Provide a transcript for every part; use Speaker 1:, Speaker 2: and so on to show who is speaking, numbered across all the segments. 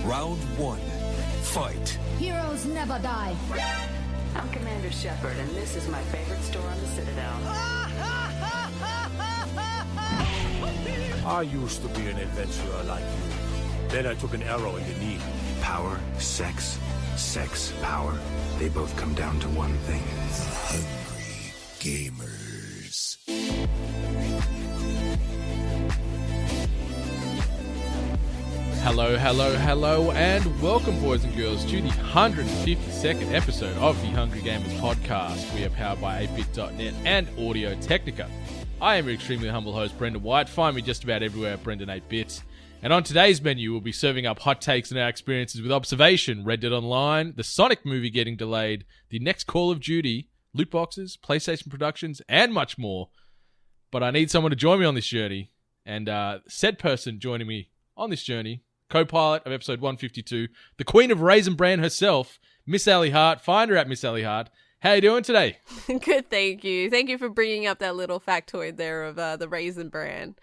Speaker 1: Round one. Fight.
Speaker 2: Heroes never die.
Speaker 3: I'm Commander Shepard, and this is my favorite store on the Citadel.
Speaker 4: I used to be an adventurer like you. Then I took an arrow in the knee.
Speaker 5: Power, sex, power. They both come down to one thing.
Speaker 1: Hungry gamers.
Speaker 6: Hello, and welcome, boys and girls, to the 152nd episode of the Hungry Gamers podcast. We are powered by 8bit.net and Audio Technica. I am your extremely humble host, Brendan White. Find me just about everywhere at Brendan 8bit. And on today's menu, we'll be serving up hot takes and our experiences with Observation, Red Dead Online, the Sonic movie getting delayed, the next Call of Duty, loot boxes, PlayStation productions, and much more. But I need someone to join me on this journey. And said person joining me on this journey, co-pilot of episode 152, the queen of Raisin Bran herself, Miss Allie Hart. Find her at Miss Allie Hart. How you doing today?
Speaker 7: Good, thank you. Thank you for bringing up that little factoid there of the Raisin Bran.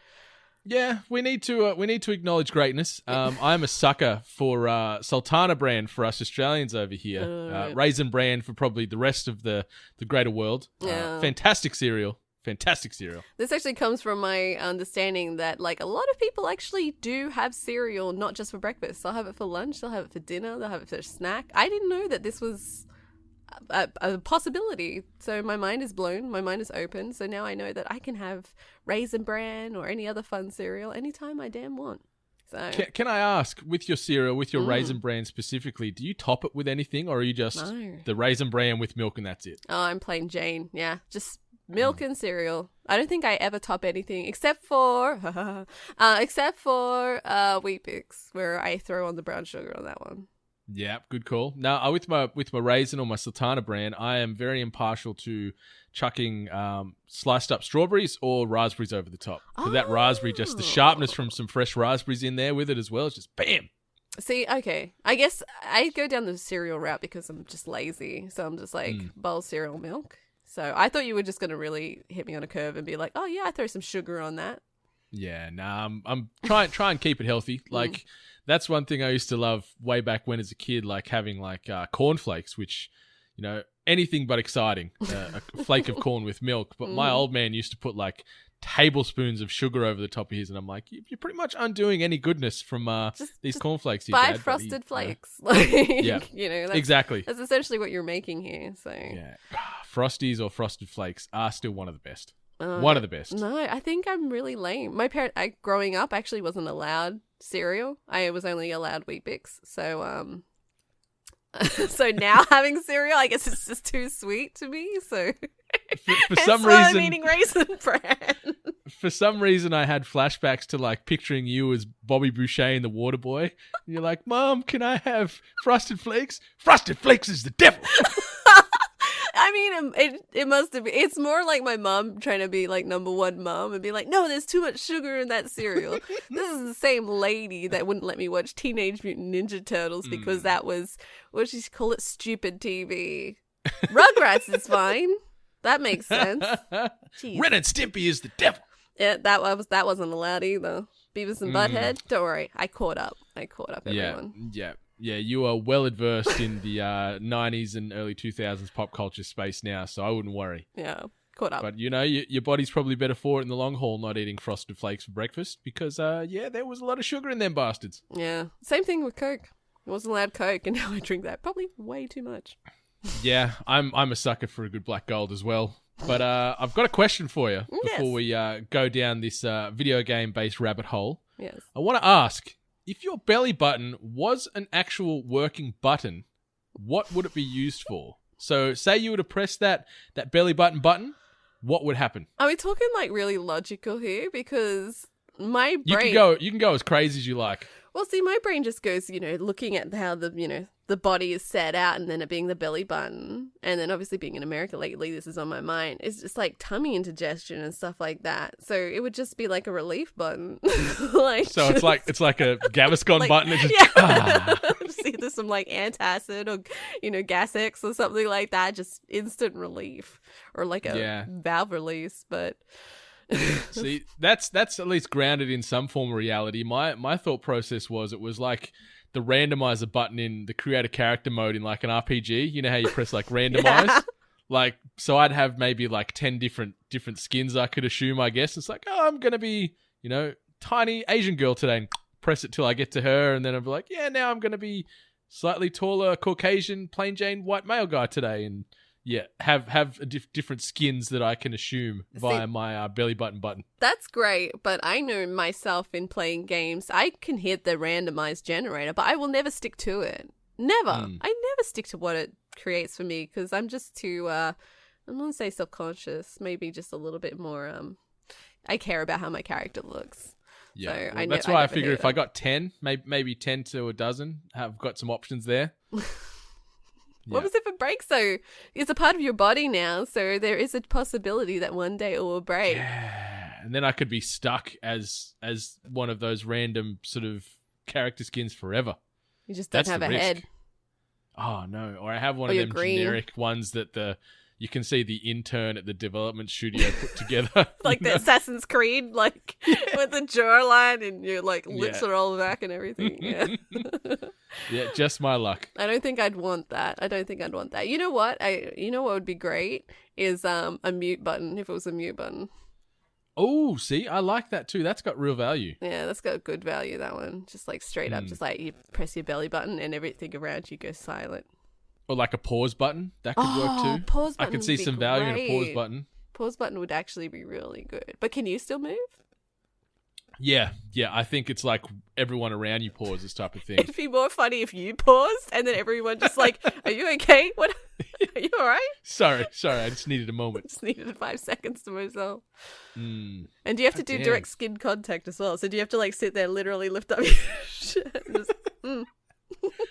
Speaker 6: Yeah, we need to acknowledge greatness. I'm a sucker for Sultana Bran for us Australians over here. Raisin Bran for probably the rest of the greater world. Fantastic cereal. Fantastic cereal.
Speaker 7: This actually comes from my understanding that, like, a lot of people actually do have cereal not just for breakfast. They'll have it for lunch, they'll have it for dinner, they'll have it for a snack. I didn't know that this was a possibility. So my mind is blown, my mind is open. So now I know that I can have Raisin Bran or any other fun cereal anytime I damn want. So
Speaker 6: Can I ask, with your cereal, with your Raisin Bran specifically, do you top it with anything, or are you just the Raisin Bran with milk and that's it?
Speaker 7: Oh, I'm plain Jane. Yeah, just milk and cereal. I don't think I ever top anything except for Wheat Bix, where I throw on the brown sugar on that one.
Speaker 6: Yeah, good call. Now, with my Raisin or my Sultana Bran, I am very impartial to chucking sliced up strawberries or raspberries over the top. So that raspberry, just the sharpness from some fresh raspberries in there with it as well, it's just bam.
Speaker 7: See, okay. I guess I go down the cereal route because I'm just lazy. So I'm just like, bowl cereal milk. So I thought you were just going to really hit me on a curve and be like, oh yeah, I throw some sugar on that.
Speaker 6: Yeah, I'm try and keep it healthy. Like, that's one thing I used to love way back when as a kid, like having like cornflakes, which, you know, anything but exciting. A flake of corn with milk. But my old man used to put like tablespoons of sugar over the top of his, and I'm like, you're pretty much undoing any goodness from these cornflakes.
Speaker 7: Buy frosted flakes. Like,
Speaker 6: yeah,
Speaker 7: you know,
Speaker 6: exactly.
Speaker 7: That's essentially what you're making here. So
Speaker 6: yeah, Frosties or Frosted Flakes are still one of the best. One of the best.
Speaker 7: No, I think I'm really lame. My growing up, actually wasn't allowed cereal. I was only allowed Wheat Bix. So, so now having cereal, I guess it's just too sweet to me. So,
Speaker 6: for some reason,
Speaker 7: I'm eating Raisin Bran.
Speaker 6: For some reason, I had flashbacks to like picturing you as Bobby Boucher in The Waterboy. And you're like, Mom, can I have Frosted Flakes? Frosted Flakes is the devil.
Speaker 7: I mean, it must have been. It's more like my mom trying to be like number one mom and be like, no, there's too much sugar in that cereal. This is the same lady that wouldn't let me watch Teenage Mutant Ninja Turtles because that was, what did she call it, stupid TV. Rugrats is fine. That makes sense. Jeez.
Speaker 6: Ren and Stimpy is the devil.
Speaker 7: Yeah, that wasn't allowed either. Beavis and Butthead. Don't worry, I caught up. Everyone.
Speaker 6: Yeah, you are well adversed in the 90s and early 2000s pop culture space now, so I wouldn't worry.
Speaker 7: Yeah, caught up.
Speaker 6: But, you know, your body's probably better for it in the long haul, not eating Frosted Flakes for breakfast, because, there was a lot of sugar in them bastards.
Speaker 7: Yeah, same thing with Coke. I wasn't allowed Coke, and now I drink that probably way too much.
Speaker 6: Yeah, I'm a sucker for a good Black Gold as well. But I've got a question for you before we go down this video game-based rabbit hole.
Speaker 7: Yes.
Speaker 6: I want to ask, if your belly button was an actual working button, what would it be used for? So say you were to press that belly button, what would happen?
Speaker 7: Are we talking like really logical here? Because my brain...
Speaker 6: You can go as crazy as you like.
Speaker 7: Well, see, my brain just goes, looking at how the body is set out and then it being the belly button. And then obviously being in America lately, this is on my mind. It's just like tummy indigestion and stuff like that. So it would just be like a relief button. It's
Speaker 6: like a Gaviscon button. It's
Speaker 7: just either some like antacid or, Gas X or something like that. Just instant relief or like a valve release. But
Speaker 6: see, that's at least grounded in some form of reality. My thought process was, it was like the randomizer button in the create a character mode in like an RPG. You know how you press like randomize?
Speaker 7: Yeah.
Speaker 6: Like, so I'd have maybe like 10 different skins I could assume, I guess. It's like, oh, I'm going to be, tiny Asian girl today, and press it till I get to her. And then I'll be like, yeah, now I'm going to be slightly taller, Caucasian, plain Jane, white male guy today. And yeah, have different skins that I can assume via my belly button.
Speaker 7: That's great, but I know myself in playing games, I can hit the randomized generator, but I will never stick to it. Never. I never stick to what it creates for me because I'm just too, I'm going to say self-conscious, maybe just a little bit more, I care about how my character looks.
Speaker 6: Yeah,
Speaker 7: So
Speaker 6: well, that's why I figure if I got 10, maybe 10 to a dozen, I've got some options there.
Speaker 7: What was if it breaks though? It's a part of your body now, so there is a possibility that one day it will break.
Speaker 6: Yeah, and then I could be stuck as one of those random sort of character skins forever.
Speaker 7: You just don't have a head.
Speaker 6: Oh no! Or I have one of
Speaker 7: you're
Speaker 6: them
Speaker 7: green.
Speaker 6: generic ones that you can see the intern at the development studio put together,
Speaker 7: Like the Assassin's Creed, like with the jawline and your like lips are all back and everything. Yeah.
Speaker 6: Yeah, just my luck.
Speaker 7: I don't think I'd want that. You know what? You know what would be great is a mute button if it was a mute button.
Speaker 6: Oh, see, I like that too. That's got real value.
Speaker 7: Yeah, that's got good value, that one. Just like straight up, just like you press your belly button and everything around you goes silent.
Speaker 6: Or like a pause button. That could work too.
Speaker 7: Pause
Speaker 6: I
Speaker 7: button
Speaker 6: could see
Speaker 7: would be
Speaker 6: some value in a pause
Speaker 7: great.
Speaker 6: button.
Speaker 7: Pause button would actually be really good. But can you still move?
Speaker 6: Yeah. I think it's like everyone around you pauses type of thing.
Speaker 7: It'd be more funny if you paused and then everyone just like, are you okay? What? Are you all right?
Speaker 6: Sorry. I just needed a moment.
Speaker 7: Just needed 5 seconds to myself.
Speaker 6: Mm.
Speaker 7: And do you have to do
Speaker 6: damn.
Speaker 7: direct skin contact as well? So do you have to like sit there, literally lift up your shit and just,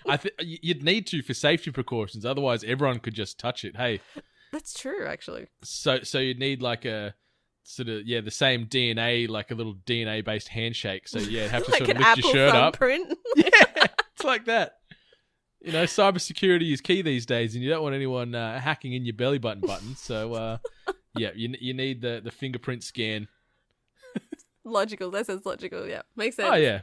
Speaker 6: I think you'd need to for safety precautions. Otherwise, everyone could just touch it. Hey,
Speaker 7: That's true, actually.
Speaker 6: so you'd need like a sort of the same DNA, like a little DNA based handshake. So yeah, you'd have to
Speaker 7: Like
Speaker 6: sort of
Speaker 7: an
Speaker 6: lift
Speaker 7: Apple
Speaker 6: your shirt
Speaker 7: thumbprint.
Speaker 6: up. Yeah, it's like that. Cybersecurity is key these days, and you don't want anyone hacking in your belly button. So yeah, you need the fingerprint scan.
Speaker 7: Logical. That sounds logical. Yeah, makes sense.
Speaker 6: Oh yeah.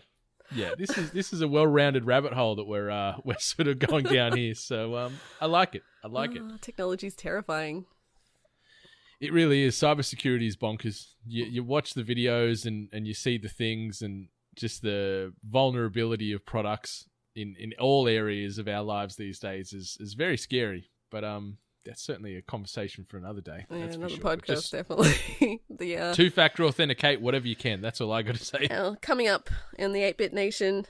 Speaker 6: Yeah, this is a well-rounded rabbit hole that we're sort of going down here. So I like it.
Speaker 7: Technology's terrifying.
Speaker 6: It really is. Cybersecurity is bonkers. You watch the videos and you see the things and just the vulnerability of products in all areas of our lives these days is very scary. But that's certainly a conversation for another day.
Speaker 7: Yeah,
Speaker 6: That's
Speaker 7: another
Speaker 6: for sure.
Speaker 7: podcast,
Speaker 6: Just
Speaker 7: definitely.
Speaker 6: two-factor authenticate whatever you can. That's all I got to say.
Speaker 7: Coming up in the 8-Bit Nation,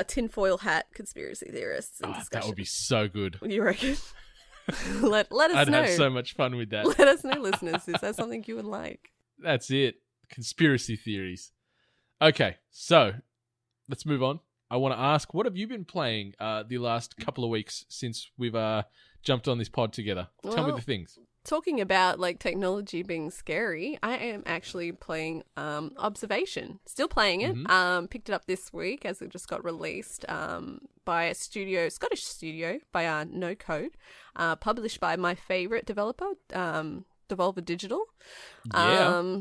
Speaker 7: tinfoil hat conspiracy theorists and discussion.
Speaker 6: That would be so good.
Speaker 7: What do you reckon? let us
Speaker 6: I'd
Speaker 7: know.
Speaker 6: have so much fun with that.
Speaker 7: Let us know, listeners. Is that something you would like?
Speaker 6: That's it. Conspiracy theories. Okay, so let's move on. I want to ask, what have you been playing the last couple of weeks since we've jumped on this pod together? Tell me the things.
Speaker 7: Talking about like technology being scary, I am actually playing Observation. Still playing it.
Speaker 6: Mm-hmm.
Speaker 7: Picked it up this week as it just got released by a Scottish studio by No Code, published by my favorite developer, Devolver Digital.
Speaker 6: Yeah.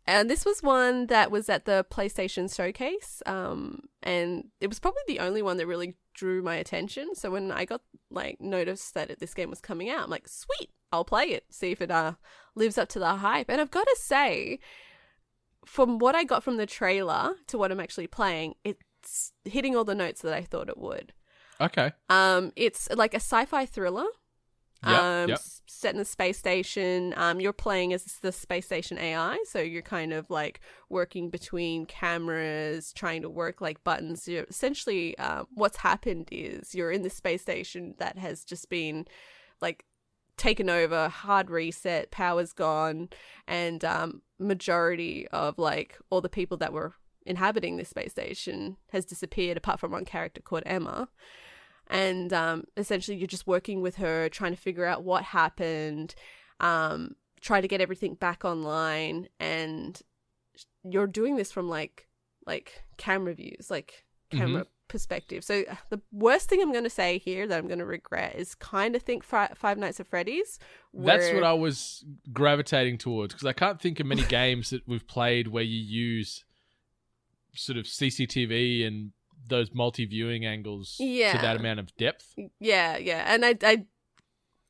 Speaker 7: And this was one that was at the PlayStation Showcase, and it was probably the only one that really drew my attention. So when I got like noticed that this game was coming out, I'm like, sweet, I'll play it, see if it lives up to the hype. And I've got to say, from what I got from the trailer to what I'm actually playing, it's hitting all the notes that I thought it would.
Speaker 6: Okay.
Speaker 7: It's like a sci-fi thriller.
Speaker 6: Yep.
Speaker 7: Set in a space station. You're playing as the space station AI, so you're kind of like working between cameras, trying to work like buttons. You're essentially, what's happened is you're in the space station that has just been like taken over, hard reset, power's gone, and majority of like all the people that were inhabiting this space station has disappeared, apart from one character called Emma. And essentially you're just working with her, trying to figure out what happened, try to get everything back online, and you're doing this from like camera views, like camera perspective. So the worst thing I'm going to say here that I'm going to regret is kind of think Five Nights at Freddy's.
Speaker 6: That's what I was gravitating towards, because I can't think of many games that we've played where you use sort of CCTV and those multi-viewing angles to
Speaker 7: Yeah.
Speaker 6: that amount of depth.
Speaker 7: Yeah, and I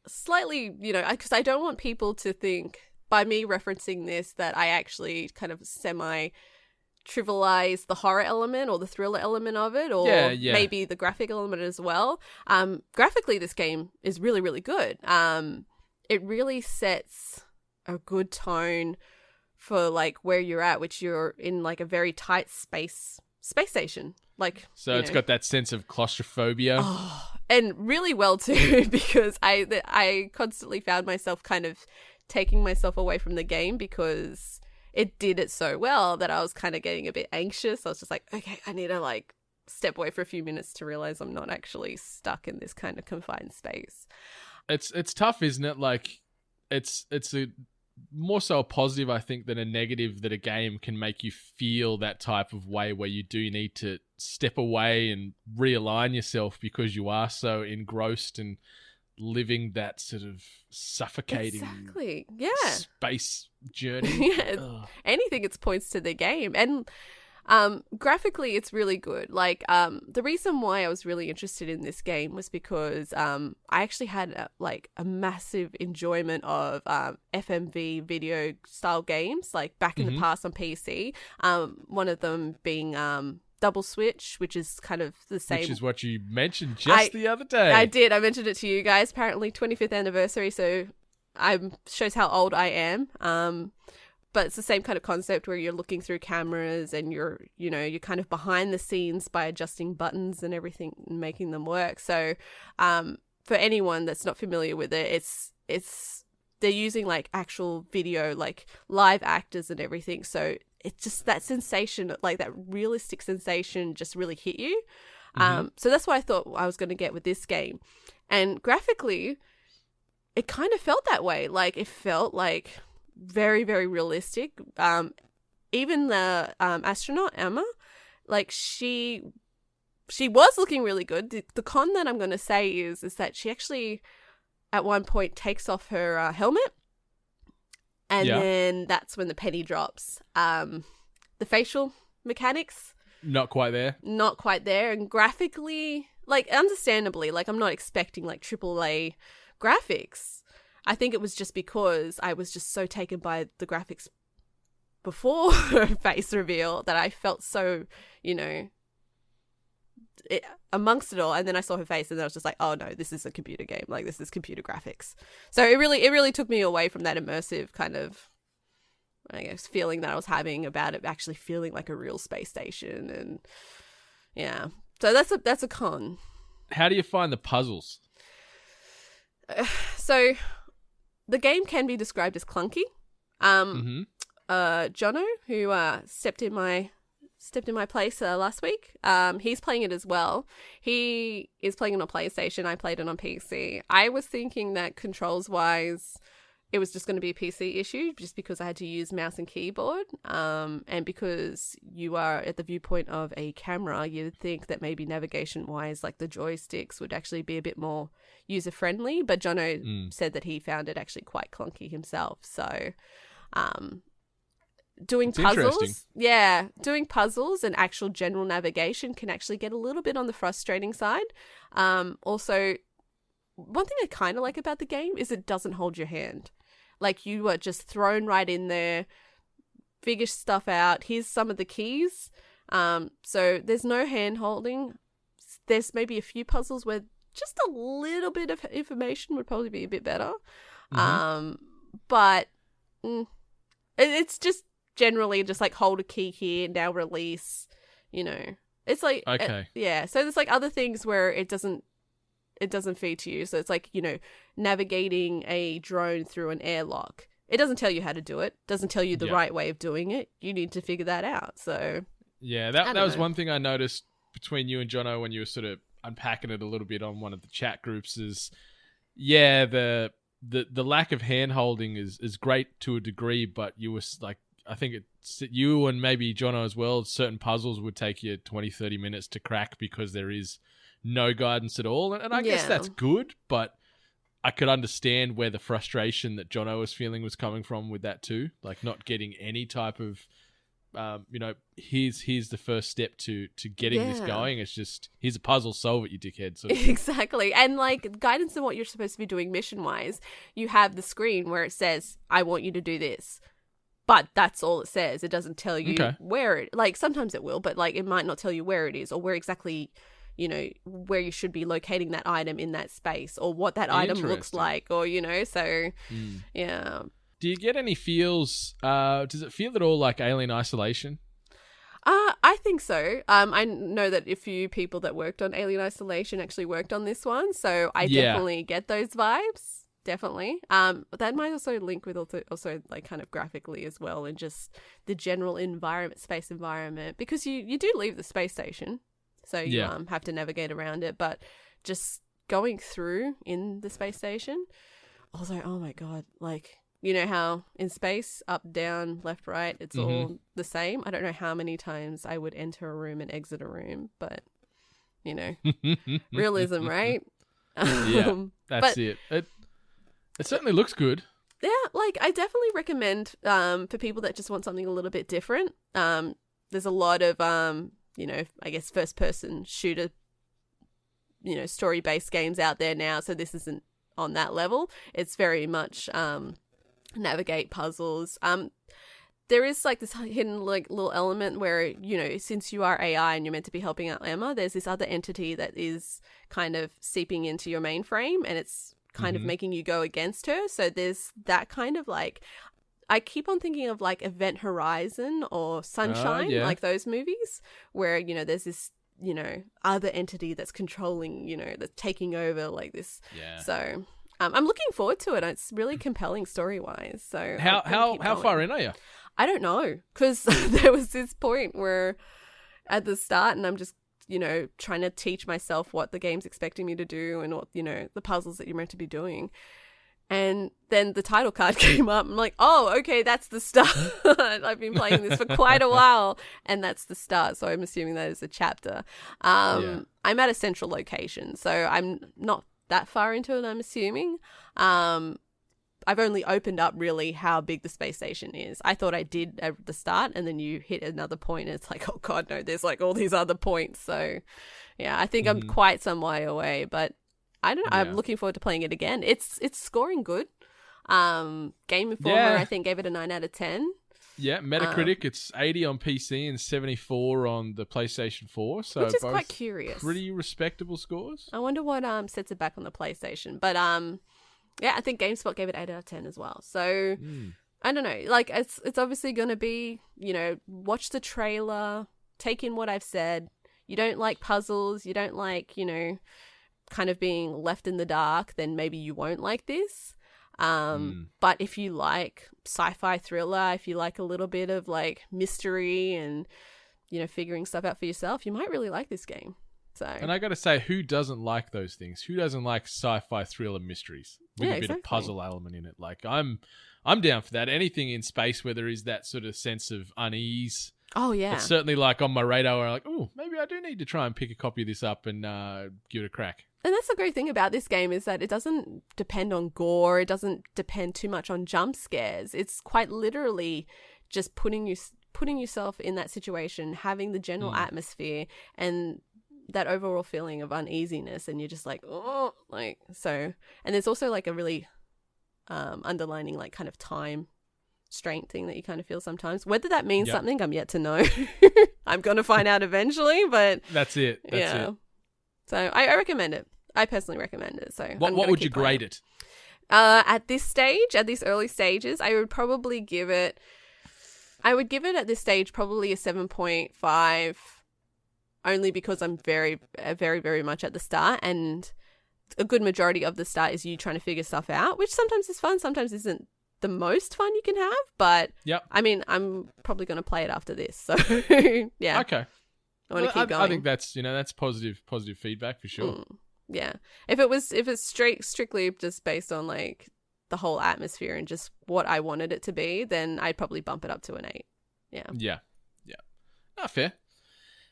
Speaker 7: slightly, because I don't want people to think by me referencing this that I actually kind of trivialize the horror element or the thriller element of it, or maybe the graphic element as well. Graphically, this game is really, really good. It really sets a good tone for like where you're at, which you're in like a very tight space station. Like,
Speaker 6: so it's got that sense of claustrophobia.
Speaker 7: Oh, and really well too, because I constantly found myself kind of taking myself away from the game because it did it so well that I was kind of getting a bit anxious. I was just like, okay, I need to like step away for a few minutes to realize I'm not actually stuck in this kind of confined space.
Speaker 6: It's tough, isn't it? Like, it's a more so a positive, I think, than a negative, that a game can make you feel that type of way where you do need to step away and realign yourself because you are so engrossed and living that sort of suffocating space journey.
Speaker 7: Anything it points to the game. And graphically, it's really good. Like, the reason why I was really interested in this game was because I actually had a massive enjoyment of FMV video style games, like back in the past on PC. One of them being Double Switch, which is kind of the same. Which
Speaker 6: is what you mentioned the other day.
Speaker 7: I did. I mentioned it to you guys. Apparently 25th anniversary, so shows how old I am. But it's the same kind of concept where you're looking through cameras and you're kind of behind the scenes by adjusting buttons and everything and making them work. So for anyone that's not familiar with it, it's they're using like actual video, like live actors and everything. So it's just that sensation, like that realistic sensation just really hit you. So that's what I thought I was going to get with this game. And graphically, it kind of felt that way. Like, it felt like very, very realistic. Even the astronaut, Emma, like she was looking really good. The con that I'm going to say is that she actually at one point takes off her helmet. And then that's when the penny drops. The facial mechanics.
Speaker 6: Not quite there.
Speaker 7: And graphically, like, understandably, like, I'm not expecting like AAA graphics. I think it was just because I was just so taken by the graphics before her face reveal that I felt so, amongst it all. And then I saw her face and then I was just like, oh no, this is a computer game. Like, this is computer graphics. So it really took me away from that immersive kind of, I guess, feeling that I was having about it actually feeling like a real space station. And yeah, so that's a con.
Speaker 6: How do you find the puzzles?
Speaker 7: So the game can be described as clunky. Jono, who stepped in my place last week, he's playing it as well. He is playing it on PlayStation. I played it on PC. I was thinking that controls wise, it was just going to be a PC issue, just because I had to use mouse and keyboard. And because you are at the viewpoint of a camera, you'd think that maybe navigation wise, like the joysticks would actually be a bit more user friendly. But Jono said that he found it actually quite clunky himself. So, doing puzzles and actual general navigation can actually get a little bit on the frustrating side. Also, one thing I kind of like about the game is it doesn't hold your hand. Like, you are just thrown right in there, figure stuff out. Here's some of the keys. So there's no hand holding. There's maybe a few puzzles where just a little bit of information would probably be a bit better. But it's just generally just like, hold a key here, now release, it's like,
Speaker 6: okay.
Speaker 7: So there's like other things where it doesn't feed to you. So it's like, navigating a drone through an airlock. It doesn't tell you how to do it. Doesn't tell you the right way of doing it. You need to figure that out. So
Speaker 6: yeah, that was one thing I noticed between you and Jono when you were sort of unpacking it a little bit on one of the chat groups is, the lack of hand holding is great to a degree, but you were like, I think it's you and maybe Jono as well, certain puzzles would take you 20-30 minutes to crack because there is no guidance at all. And I guess that's good, but I could understand where the frustration that Jono was feeling was coming from with that too. Like, not getting any type of here's the first step to getting this going. It's just, here's a puzzle, solve it, you dickhead. Sort of.
Speaker 7: Exactly. And like guidance on what you're supposed to be doing mission wise, you have the screen where it says, I want you to do this. But that's all it says. It doesn't tell you where it, like sometimes it will, but like it might not tell you where it is or where exactly, where you should be locating that item in that space or what that item looks like or, so yeah.
Speaker 6: Do you get any feels, does it feel at all like Alien Isolation?
Speaker 7: I think so. I know that a few people that worked on Alien Isolation actually worked on this one, so I definitely get those vibes. Definitely. That might also link with also like kind of graphically as well and just the general space environment, because you do leave the space station, so you have to navigate around it, but just going through in the space station, I was like, oh my God, like, you know how in space, up, down, left, right, it's all the same. I don't know how many times I would enter a room and exit a room, but, realism, right?
Speaker 6: Yeah, that's it. It certainly looks good.
Speaker 7: Yeah, like I definitely recommend for people that just want something a little bit different. There's a lot of, I guess first-person shooter, story-based games out there now, so this isn't on that level. It's very much navigate puzzles. There is like this hidden like little element where, since you are AI and you're meant to be helping out Emma, there's this other entity that is kind of seeping into your mainframe and it's kind of making you go against her. So there's that kind of like, I keep on thinking of like Event Horizon or Sunshine, like those movies where, there's this, other entity that's controlling, that's taking over like this. Yeah. So I'm looking forward to it. It's really compelling story-wise. So
Speaker 6: how far in are you?
Speaker 7: I don't know, because there was this point where at the start, and I'm just, trying to teach myself what the game's expecting me to do and what, the puzzles that you're meant to be doing. And then the title card came up. I'm like, oh, okay, that's the start. I've been playing this for quite a while, and that's the start. So I'm assuming that is a chapter. I'm at a central location, so I'm not that far into it, I'm assuming. I've only opened up really how big the space station is. I thought I did at the start, and then you hit another point and it's like, oh God, no, there's like all these other points. So yeah, I think I'm quite some way away, but I don't know. I'm looking forward to playing it again. It's scoring good. Game Informer, I think, gave it a 9 out of 10.
Speaker 6: Yeah, Metacritic, it's 80 on PC and 74 on the PlayStation 4. So
Speaker 7: which is
Speaker 6: both
Speaker 7: quite curious.
Speaker 6: Pretty respectable scores.
Speaker 7: I wonder what sets it back on the PlayStation. But yeah, I think GameSpot gave it 8 out of 10 as well. So I don't know. Like it's obviously going to be, watch the trailer, take in what I've said. You don't like puzzles, you don't like, kind of being left in the dark, then maybe you won't like this. But if you like sci-fi thriller, if you like a little bit of like mystery and, figuring stuff out for yourself, you might really like this game. So,
Speaker 6: and I got to say, who doesn't like those things? Who doesn't like sci-fi thriller mysteries with a bit of puzzle element in it? Like I'm down for that. Anything in space where there is that sort of sense of unease.
Speaker 7: Oh yeah,
Speaker 6: it's certainly like on my radar. Where I'm like, oh, maybe I do need to try and pick a copy of this up and give it a crack.
Speaker 7: And that's the great thing about this game is that it doesn't depend on gore. It doesn't depend too much on jump scares. It's quite literally just putting yourself in that situation, having the general atmosphere and that overall feeling of uneasiness, and you're just like, oh, like so. And there's also like a really underlining like kind of time strength thing that you kind of feel sometimes. Whether that means something, I'm yet to know. I'm gonna find out eventually, but
Speaker 6: that's it. That's it.
Speaker 7: So I recommend it. I personally recommend it. So
Speaker 6: what would you grade it?
Speaker 7: At this stage, at these early stages, I would probably give it. I would give it at this stage probably a 7.5. Only because I'm very, very, very much at the start, and a good majority of the start is you trying to figure stuff out, which sometimes is fun, sometimes isn't the most fun you can have. But I mean, I'm probably going to play it after this, so yeah.
Speaker 6: Okay.
Speaker 7: I want to keep going.
Speaker 6: I think that's positive feedback for sure.
Speaker 7: Yeah. If it's strictly just based on like the whole atmosphere and just what I wanted it to be, then I'd probably bump it up to an 8. Yeah.
Speaker 6: Yeah. Fair.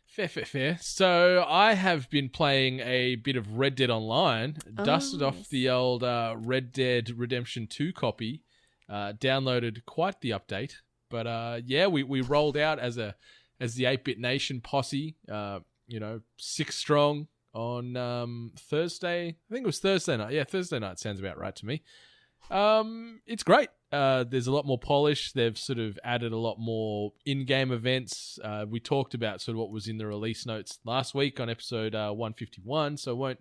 Speaker 6: Fair. So I have been playing a bit of Red Dead Online, dusted off the old Red Dead Redemption 2 copy, downloaded quite the update, But yeah, we rolled out as the 8-Bit Nation posse, 6 strong on Thursday. I think it was Thursday night. Yeah, Thursday night sounds about right to me. It's great. There's a lot more polish. They've sort of added a lot more in-game events. We talked about sort of what was in the release notes last week on episode 151, so I won't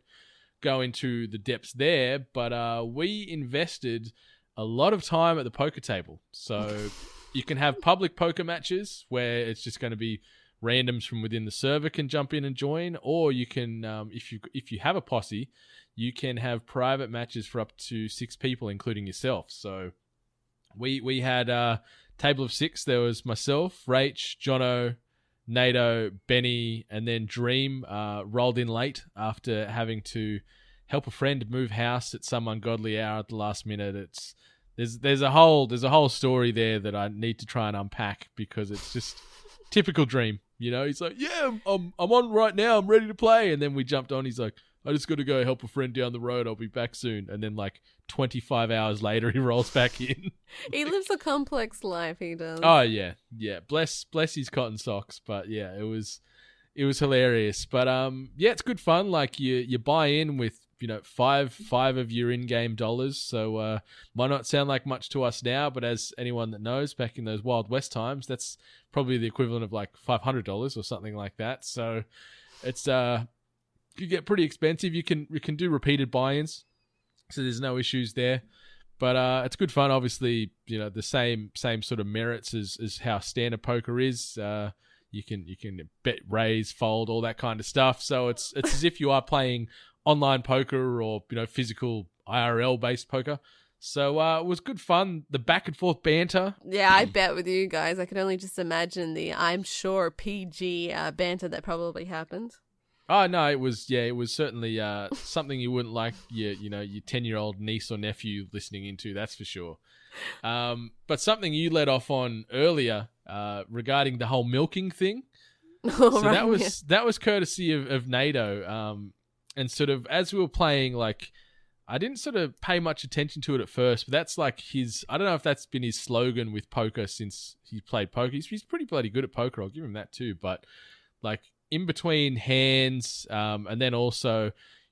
Speaker 6: go into the depths there, but we invested a lot of time at the poker table. So you can have public poker matches where it's just going to be randoms from within the server can jump in and join, or you can, if you have a posse, you can have private matches for up to 6 people, including yourself. So we had a table of 6. There was myself, Rach, Jono, NATO, Benny, and then Dream rolled in late after having to help a friend move house at some ungodly hour at the last minute. There's a whole story there that I need to try and unpack because it's just typical Dream. He's like, yeah, I'm on right now. I'm ready to play. And then we jumped on. He's like, I just got to go help a friend down the road. I'll be back soon. And then 25 hours later, he rolls back in.
Speaker 7: He lives a complex life. He does.
Speaker 6: Oh yeah. Bless his cotton socks. But yeah, it was hilarious. But yeah, it's good fun. You buy in with five of your in-game dollars. So might not sound like much to us now, but as anyone that knows, back in those Wild West times, that's probably the equivalent of $500 or something like that. So it's you get pretty expensive. You can do repeated buy-ins, so there's no issues there. But it's good fun. Obviously, the same sort of merits as how standard poker is. You can bet, raise, fold, all that kind of stuff. So it's as if you are playing online poker or physical IRL based poker. So it was good fun. The back and forth banter.
Speaker 7: Yeah, I bet with you guys. I can only just imagine the I'm sure PG banter that probably happened.
Speaker 6: Oh no, it was certainly something you wouldn't like your 10-year-old niece or nephew listening into, that's for sure. But something you led off on earlier regarding the whole milking thing. So right, that was courtesy of NATO. And sort of as we were playing, I didn't sort of pay much attention to it at first, but that's I don't know if that's been his slogan with poker since he played poker. He's pretty bloody good at poker, I'll give him that too. But in between hands, and then also,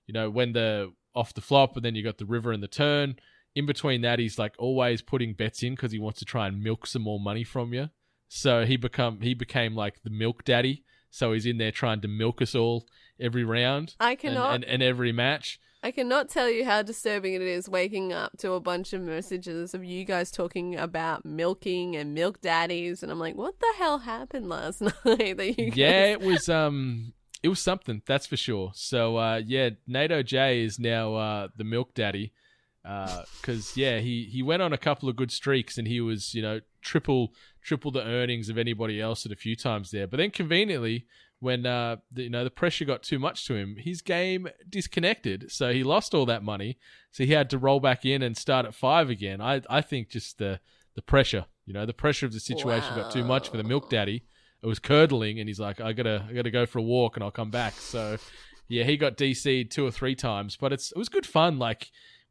Speaker 6: when the off the flop, and then you got the river and the turn. In between that, he's always putting bets in because he wants to try and milk some more money from you. So he became the milk daddy. So he's in there trying to milk us all every round.
Speaker 7: I cannot
Speaker 6: and every match.
Speaker 7: I cannot tell you how disturbing it is waking up to a bunch of messages of you guys talking about milking and milk daddies, and I'm like, what the hell happened last night that you guys...
Speaker 6: Yeah, it was something, that's for sure. So yeah, NATO J is now the milk daddy. Because he went on a couple of good streaks and he was triple the earnings of anybody else at a few times there. But then conveniently, when the pressure got too much to him, his game disconnected, so he lost all that money. So he had to roll back in and start at 5 again. I think just the pressure, the pressure of the situation got too much for the milk daddy. It was curdling, and he's like, I gotta go for a walk and I'll come back. So yeah, he got DC'd 2 or 3 times, but it was good fun.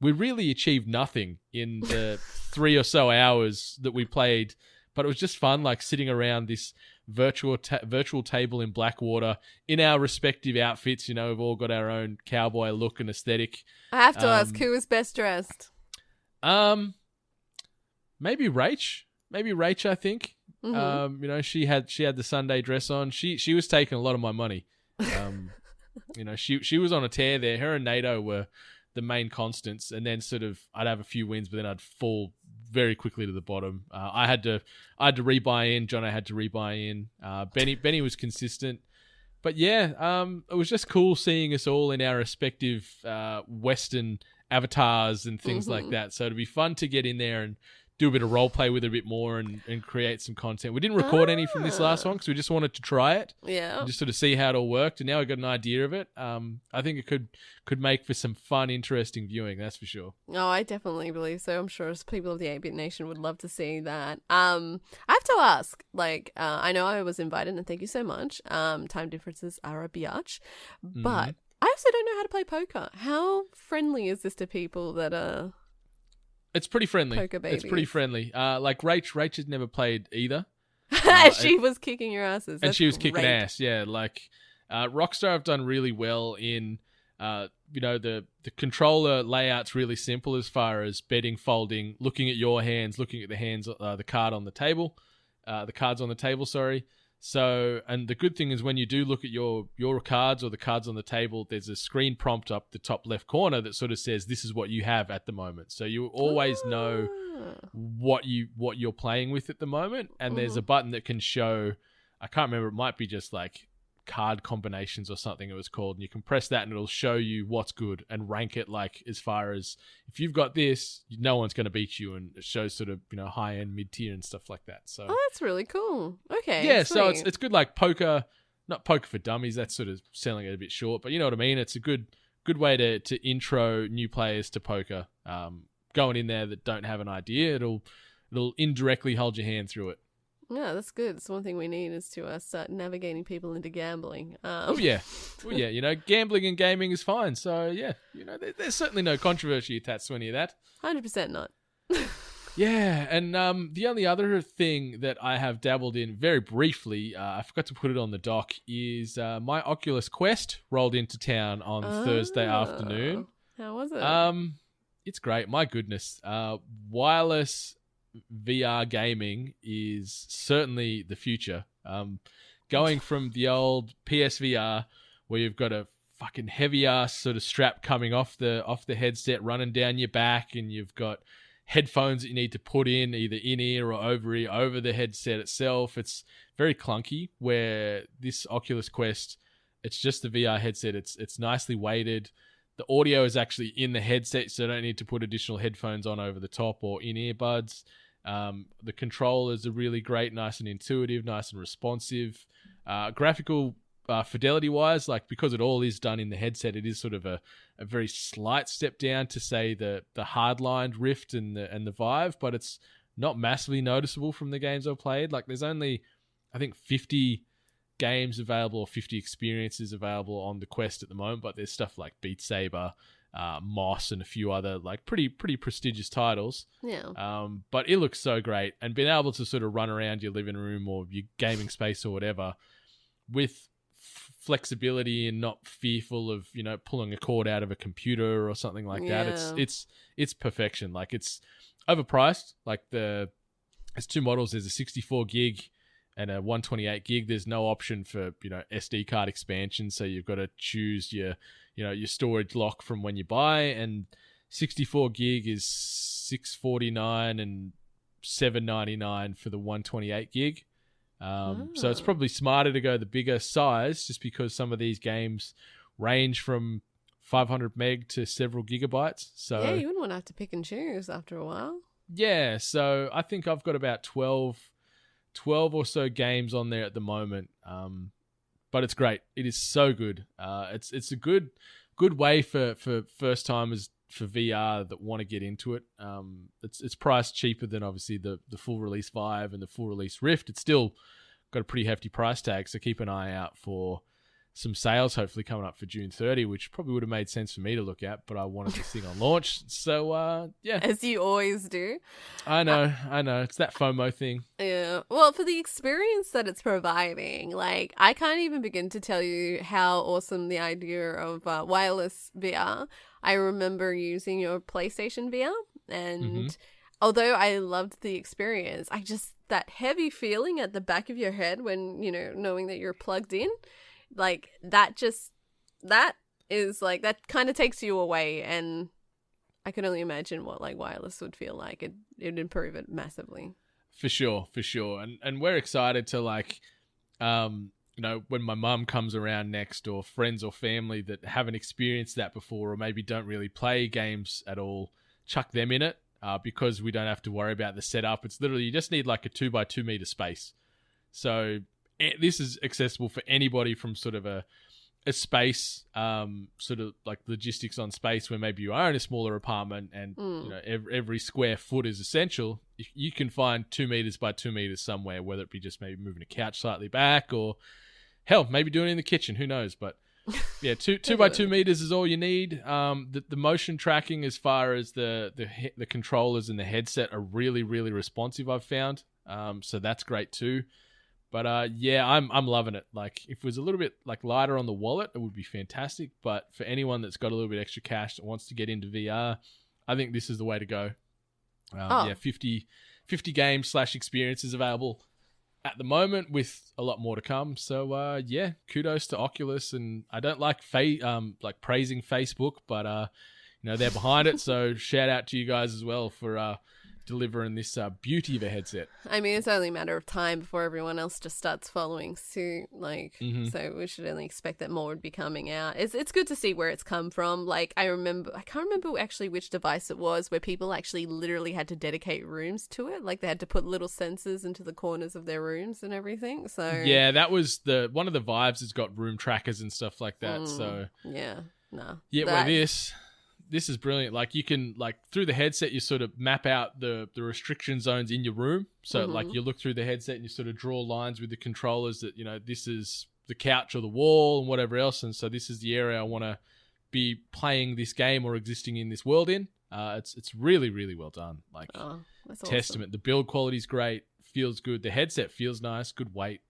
Speaker 6: We really achieved nothing in the 3 or so hours that we played, but it was just fun, sitting around this virtual table in Blackwater in our respective outfits. We've all got our own cowboy look and aesthetic.
Speaker 7: I have to ask, who was best dressed?
Speaker 6: Maybe Rach. I think.
Speaker 7: Mm-hmm.
Speaker 6: She had the Sunday dress on. She was taking a lot of my money. She was on a tear there. Her and NATO were the main constants, and then sort of I'd have a few wins, but then I'd fall very quickly to the bottom. I had to rebuy in. Jono had to rebuy in. Benny was consistent, but yeah, it was just cool seeing us all in our respective Western avatars and things like that. So it'd be fun to get in there and do a bit of role play with it a bit more and create some content. We didn't record any from this last one because we just wanted to try it.
Speaker 7: Yeah.
Speaker 6: And just sort of see how it all worked. And now we've got an idea of it. I think it could make for some fun, interesting viewing, that's for sure.
Speaker 7: Oh, I definitely believe so. I'm sure people of the 8-Bit Nation would love to see that. I have to ask, I know I was invited and thank you so much. Time differences are a biatch. But I also don't know how to play poker. How friendly is this to people that are...
Speaker 6: It's pretty friendly.
Speaker 7: Poker
Speaker 6: It's pretty
Speaker 7: babies.
Speaker 6: friendly. Like Rach has never played either.
Speaker 7: She was kicking your asses.
Speaker 6: And
Speaker 7: That's
Speaker 6: she was kicking
Speaker 7: great.
Speaker 6: ass, yeah. Like Rockstar have done really well in, the controller layout's really simple as far as betting, folding, looking at your hands, looking at the hands, the cards on the table. So, and the good thing is when you do look at your cards or the cards on the table, there's a screen prompt up the top left corner that sort of says this is what you have at the moment. So you always know what you're playing with at the moment, and there's a button that can show, I can't remember, it might be just like card combinations or something it was called, and you can press that and it'll show you what's good and rank it, like as far as if you've got this, no one's going to beat you, and it shows sort of high end, mid tier and stuff like that. So
Speaker 7: that's really cool. Okay,
Speaker 6: yeah,
Speaker 7: sweet.
Speaker 6: so it's good, like poker, not poker for dummies, that's sort of selling it a bit short, but you know what I mean. It's a good way to intro new players to poker. Going in there that don't have an idea, it'll indirectly hold your hand through it.
Speaker 7: Yeah, that's good. It's one thing we need is to start navigating people into gambling.
Speaker 6: Gambling and gaming is fine. So yeah, there's certainly no controversy attached to any of that.
Speaker 7: 100% not.
Speaker 6: Yeah, and the only other thing that I have dabbled in very briefly, I forgot to put it on the dock, is my Oculus Quest rolled into town on Thursday afternoon.
Speaker 7: How was it?
Speaker 6: It's great. My goodness, wireless VR gaming is certainly the future. Going from the old PSVR, where you've got a fucking heavy ass sort of strap coming off the headset running down your back, and you've got headphones that you need to put in either in ear or over ear over the headset itself. It's very clunky, where this Oculus Quest, it's just a VR headset. It's nicely weighted. The audio is actually in the headset, so I don't need to put additional headphones on over the top or in earbuds. The controllers are really great, nice and intuitive, nice and responsive. Graphical fidelity wise, like because it all is done in the headset, it is sort of a very slight step down to say the hardlined Rift and the Vive, but it's not massively noticeable from the games I've played. Like there's only, I think, 50 games available or 50 experiences available on the Quest at the moment, but there's stuff like Beat Saber, Moss, and a few other like pretty prestigious titles.
Speaker 7: Yeah.
Speaker 6: But it looks so great, and being able to sort of run around your living room or your gaming space or whatever with flexibility and not fearful of pulling a cord out of a computer or something like that. It's perfection. Like it's overpriced. Like there's two models. There's a 64 gig and a 128 gig. There's no option for SD card expansion, so you've got to choose your storage lock from when you buy, and 64 gig is $649 and $799 for the 128 gig. So it's probably smarter to go the bigger size, just because some of these games range from 500 meg to several gigabytes. So
Speaker 7: yeah, you wouldn't want to have to pick and choose after a while.
Speaker 6: Yeah, so I think I've got about 12 or so games on there at the moment. But it's great. It is so good. It's a good way for first timers for VR that want to get into it. It's priced cheaper than obviously the full release Vive and the full release Rift. It's still got a pretty hefty price tag, so keep an eye out for some sales hopefully coming up for June 30, which probably would have made sense for me to look at, but I wanted this thing on launch. So yeah.
Speaker 7: As you always do.
Speaker 6: I know. It's that FOMO thing.
Speaker 7: Yeah. Well, for the experience that it's providing, like I can't even begin to tell you how awesome the idea of wireless VR. I remember using your PlayStation VR, and although I loved the experience, that heavy feeling at the back of your head when, knowing that you're plugged in, like that kind of takes you away, and I can only imagine what like wireless would feel like. It'd improve it massively. For sure.
Speaker 6: And we're excited to like, when my mum comes around next, or friends or family that haven't experienced that before, or maybe don't really play games at all, chuck them in it, because we don't have to worry about the setup. It's literally, you just need like a 2x2 meter space. So this is accessible for anybody from sort of a space, sort of like logistics on space, where maybe you are in a smaller apartment and every square foot is essential. If you can find 2 meters by 2 meters somewhere, whether it be just maybe moving a couch slightly back, or hell, maybe doing it in the kitchen, who knows. But Yeah, 2 by 2 meters is all you need. The motion tracking as far as the controllers and the headset are really, really responsive, I've found. So that's great too. But yeah, I'm loving it. Like, if it was a little bit like lighter on the wallet, it would be fantastic. But for anyone that's got a little bit extra cash that wants to get into VR, I think this is the way to go. Yeah, 50 games / experiences available at the moment, with a lot more to come. So yeah, kudos to Oculus. And I don't like praising Facebook, but they're behind it. So shout out to you guys as well for delivering this beauty of a headset.
Speaker 7: I mean, it's only a matter of time before everyone else just starts following suit. So we should only expect that more would be coming out. It's good to see where it's come from. Like, I can't remember actually which device it was where people actually literally had to dedicate rooms to it. Like, they had to put little sensors into the corners of their rooms and everything. So
Speaker 6: yeah, that was one of the Vives has got room trackers and stuff like that. So
Speaker 7: yeah, no.
Speaker 6: Yeah, well, this is brilliant. Like, you can, like, through the headset, you sort of map out the restriction zones in your room. So like, you look through the headset and you sort of draw lines with the controllers that, this is the couch or the wall and whatever else. And so this is the area I want to be playing this game or existing in this world in. It's really, really well done. Like,
Speaker 7: that's
Speaker 6: testament.
Speaker 7: awesome.
Speaker 6: The build quality's great. Feels good. The headset feels nice. Good weight.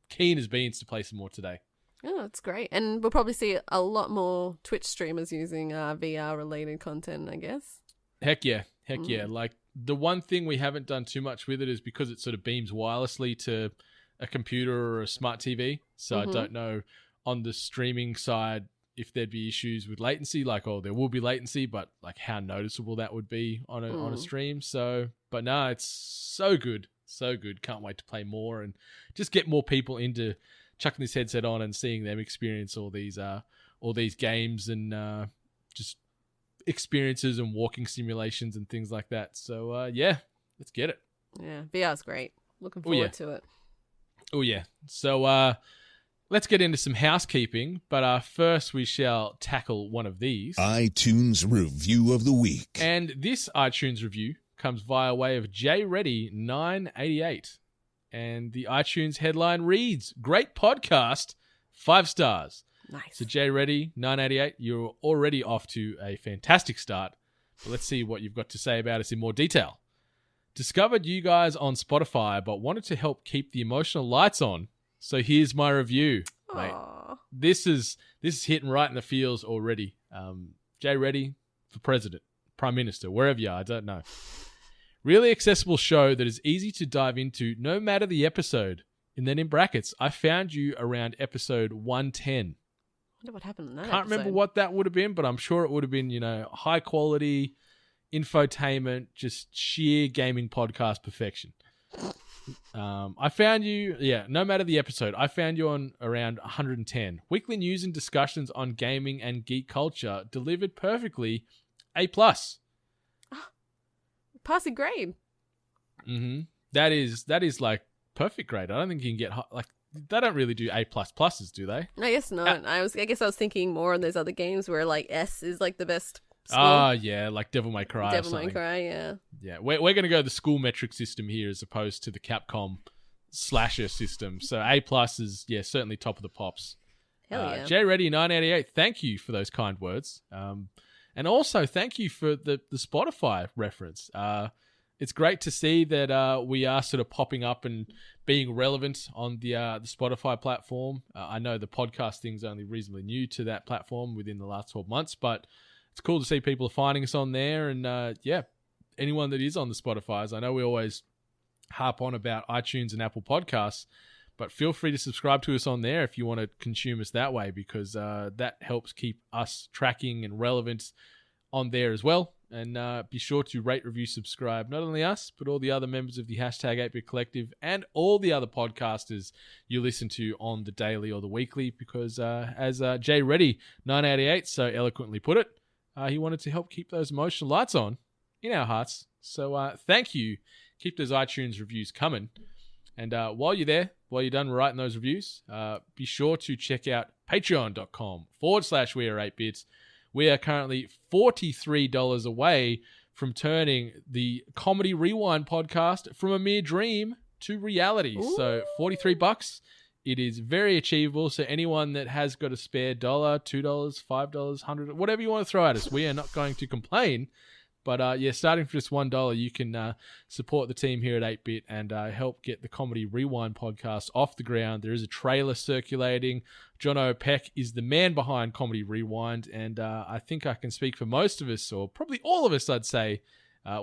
Speaker 6: Keen as beans to play some more today.
Speaker 7: Oh, that's great. And we'll probably see a lot more Twitch streamers using VR-related content, I guess.
Speaker 6: Heck yeah. Like, the one thing we haven't done too much with it is because it sort of beams wirelessly to a computer or a smart TV. So I don't know on the streaming side if there'd be issues with latency. Like, there will be latency, but like how noticeable that would be on a stream. So, but no, it's so good. So good. Can't wait to play more and just get more people into chucking this headset on and seeing them experience all these games and just experiences and walking simulations and things like that. So yeah, let's get it.
Speaker 7: Yeah, VR's great. Looking forward to it.
Speaker 6: Oh yeah. So let's get into some housekeeping, but first we shall tackle one of these.
Speaker 1: iTunes Review of the Week.
Speaker 6: And this iTunes review comes via way of JReady988. And the iTunes headline reads, "Great podcast, 5 stars."
Speaker 7: Nice.
Speaker 6: So JReady988, you're already off to a fantastic start. But let's see what you've got to say about us in more detail. Discovered you guys on Spotify, but wanted to help keep the emotional lights on. So here's my review. Mate, this is hitting right in the feels already. JReady for president, prime minister, wherever you are, I don't know. Really accessible show that is easy to dive into no matter the episode. And then in brackets, I found you around episode 110.
Speaker 7: I wonder what happened in that
Speaker 6: Can't remember what that would have been, but I'm sure it would have been, high quality infotainment, just sheer gaming podcast perfection. I found you, no matter the episode, I found you on around 110. Weekly news and discussions on gaming and geek culture delivered perfectly. A+.
Speaker 7: Passing grade.
Speaker 6: Mm-hmm. That is like perfect grade. I don't think you can get they don't really do A++s, do they?
Speaker 7: I guess not. I guess I was thinking more on those other games where like S is like the best score.
Speaker 6: Yeah, like Devil May Cry.
Speaker 7: Devil May Cry, yeah.
Speaker 6: Yeah, we're gonna go the school metric system here as opposed to the Capcom slasher system. So A+ is certainly top of the pops.
Speaker 7: Hell yeah.
Speaker 6: JReady988, thank you for those kind words. And also, thank you for the Spotify reference. It's great to see that we are sort of popping up and being relevant on the Spotify platform. I know the podcast thing's only reasonably new to that platform within the last 12 months, but it's cool to see people finding us on there. And anyone that is on the Spotifys, I know we always harp on about iTunes and Apple Podcasts, but feel free to subscribe to us on there if you want to consume us that way, because that helps keep us tracking and relevant on there as well. And be sure to rate, review, subscribe, not only us, but all the other members of the hashtag 8bit Collective and all the other podcasters you listen to on the daily or the weekly, because as JReady988 so eloquently put it, he wanted to help keep those emotional lights on in our hearts. So thank you. Keep those iTunes reviews coming. And while you're there, while you're done writing those reviews, be sure to check out patreon.com/weare8bits. We are currently $43 away from turning the Comedy Rewind podcast from a mere dream to reality.
Speaker 7: Ooh.
Speaker 6: So $43 It is very achievable. So anyone that has got a spare $1, $2, $5, $100, whatever you want to throw at us, we are not going to complain. But yeah, starting for just $1, you can support the team here at 8-Bit and help get the Comedy Rewind podcast off the ground. There is a trailer circulating. Jono Peck is the man behind Comedy Rewind, and I think I can speak for most of us, or probably all of us, I'd say.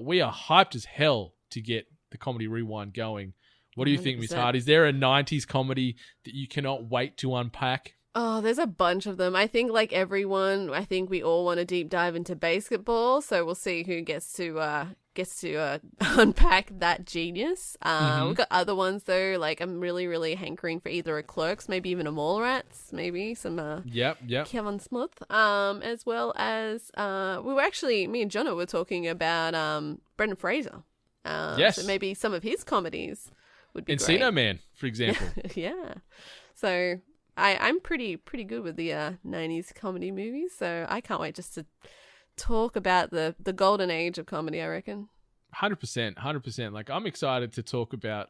Speaker 6: We are hyped as hell to get the Comedy Rewind going. What do you think, Miss Hart? Is there a 90s comedy that you cannot wait to unpack?
Speaker 7: Oh, there's a bunch of them. I think like everyone, I think we all want to deep dive into basketball. So we'll see who gets to unpack that genius. We've got other ones though. Like I'm really, really hankering for either a Clerks, maybe even a Mallrats, maybe some
Speaker 6: Yep.
Speaker 7: Kevin Smith. As well as we were actually, me and Jono were talking about Brendan Fraser.
Speaker 6: Yes.
Speaker 7: So maybe some of his comedies would be
Speaker 6: Encino
Speaker 7: great.
Speaker 6: Man, for example.
Speaker 7: Yeah. So I'm pretty good with the 90s comedy movies, so I can't wait just to talk about the golden age of comedy, I reckon.
Speaker 6: 100%. Like, I'm excited to talk about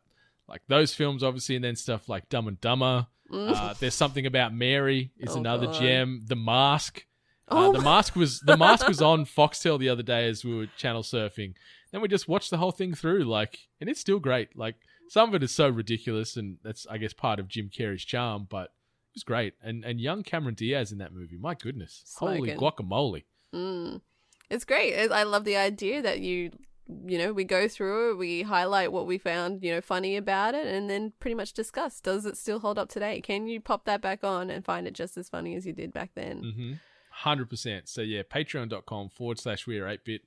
Speaker 6: like those films, obviously, and then stuff like Dumb and Dumber. There's Something About Mary is another gem. The Mask. The Mask was on Foxtel the other day as we were channel surfing. Then we just watched the whole thing through, like, and it's still great. Like, some of it is so ridiculous, and that's, I guess, part of Jim Carrey's charm, but it was great. And young Cameron Diaz in that movie, my goodness.
Speaker 7: Smoking.
Speaker 6: Holy guacamole.
Speaker 7: It's great. I love the idea that we go through it, we highlight what we found, funny about it, and then pretty much discuss, does it still hold up today? Can you pop that back on and find it just as funny as you did back then?
Speaker 6: 100%. So yeah, patreon.com/we are8bit.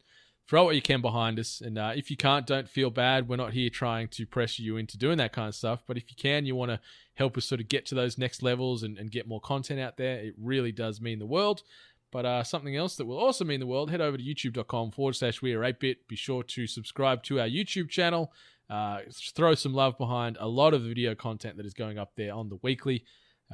Speaker 6: Throw what you can behind us. And if you can't, don't feel bad. We're not here trying to pressure you into doing that kind of stuff. But if you can, you want to help us sort of get to those next levels and get more content out there, it really does mean the world. But something else that will also mean the world, head over to youtube.com/we are8bit. Be sure to subscribe to our YouTube channel. Throw some love behind a lot of the video content that is going up there on the weekly.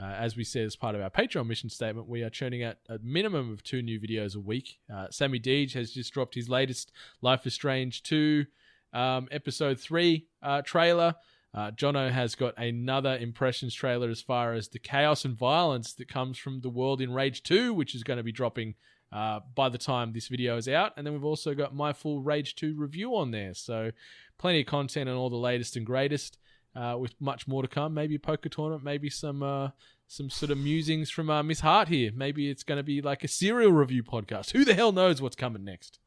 Speaker 6: As we said as part of our Patreon mission statement, we are churning out a minimum of 2 new videos a week. Sammy Deej has just dropped his latest Life is Strange 2 episode 3 trailer. Jono has got another impressions trailer as far as the chaos and violence that comes from the world in Rage 2, which is going to be dropping by the time this video is out. And then we've also got my full Rage 2 review on there. So plenty of content on all the latest and greatest. With much more to come, maybe a poker tournament, maybe some sort of musings from Miss Hart here. Maybe it's going to be like a serial review podcast. Who the hell knows what's coming next?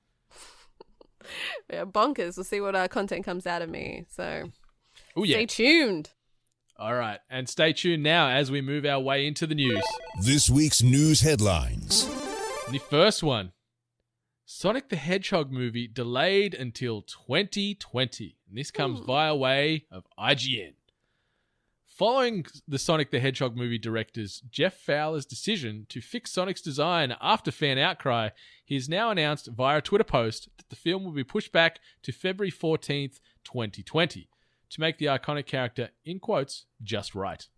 Speaker 7: Yeah, bonkers. We'll see what content comes out of me. So
Speaker 6: Stay
Speaker 7: tuned.
Speaker 6: All right, and stay tuned now as we move our way into the news.
Speaker 1: This week's news headlines.
Speaker 6: The first one. Sonic the Hedgehog movie delayed until 2020. And this comes via way of IGN. Following the Sonic the Hedgehog movie director's Jeff Fowler's decision to fix Sonic's design after fan outcry, he has now announced via a Twitter post that the film will be pushed back to February 14th, 2020, to make the iconic character, in quotes, just right.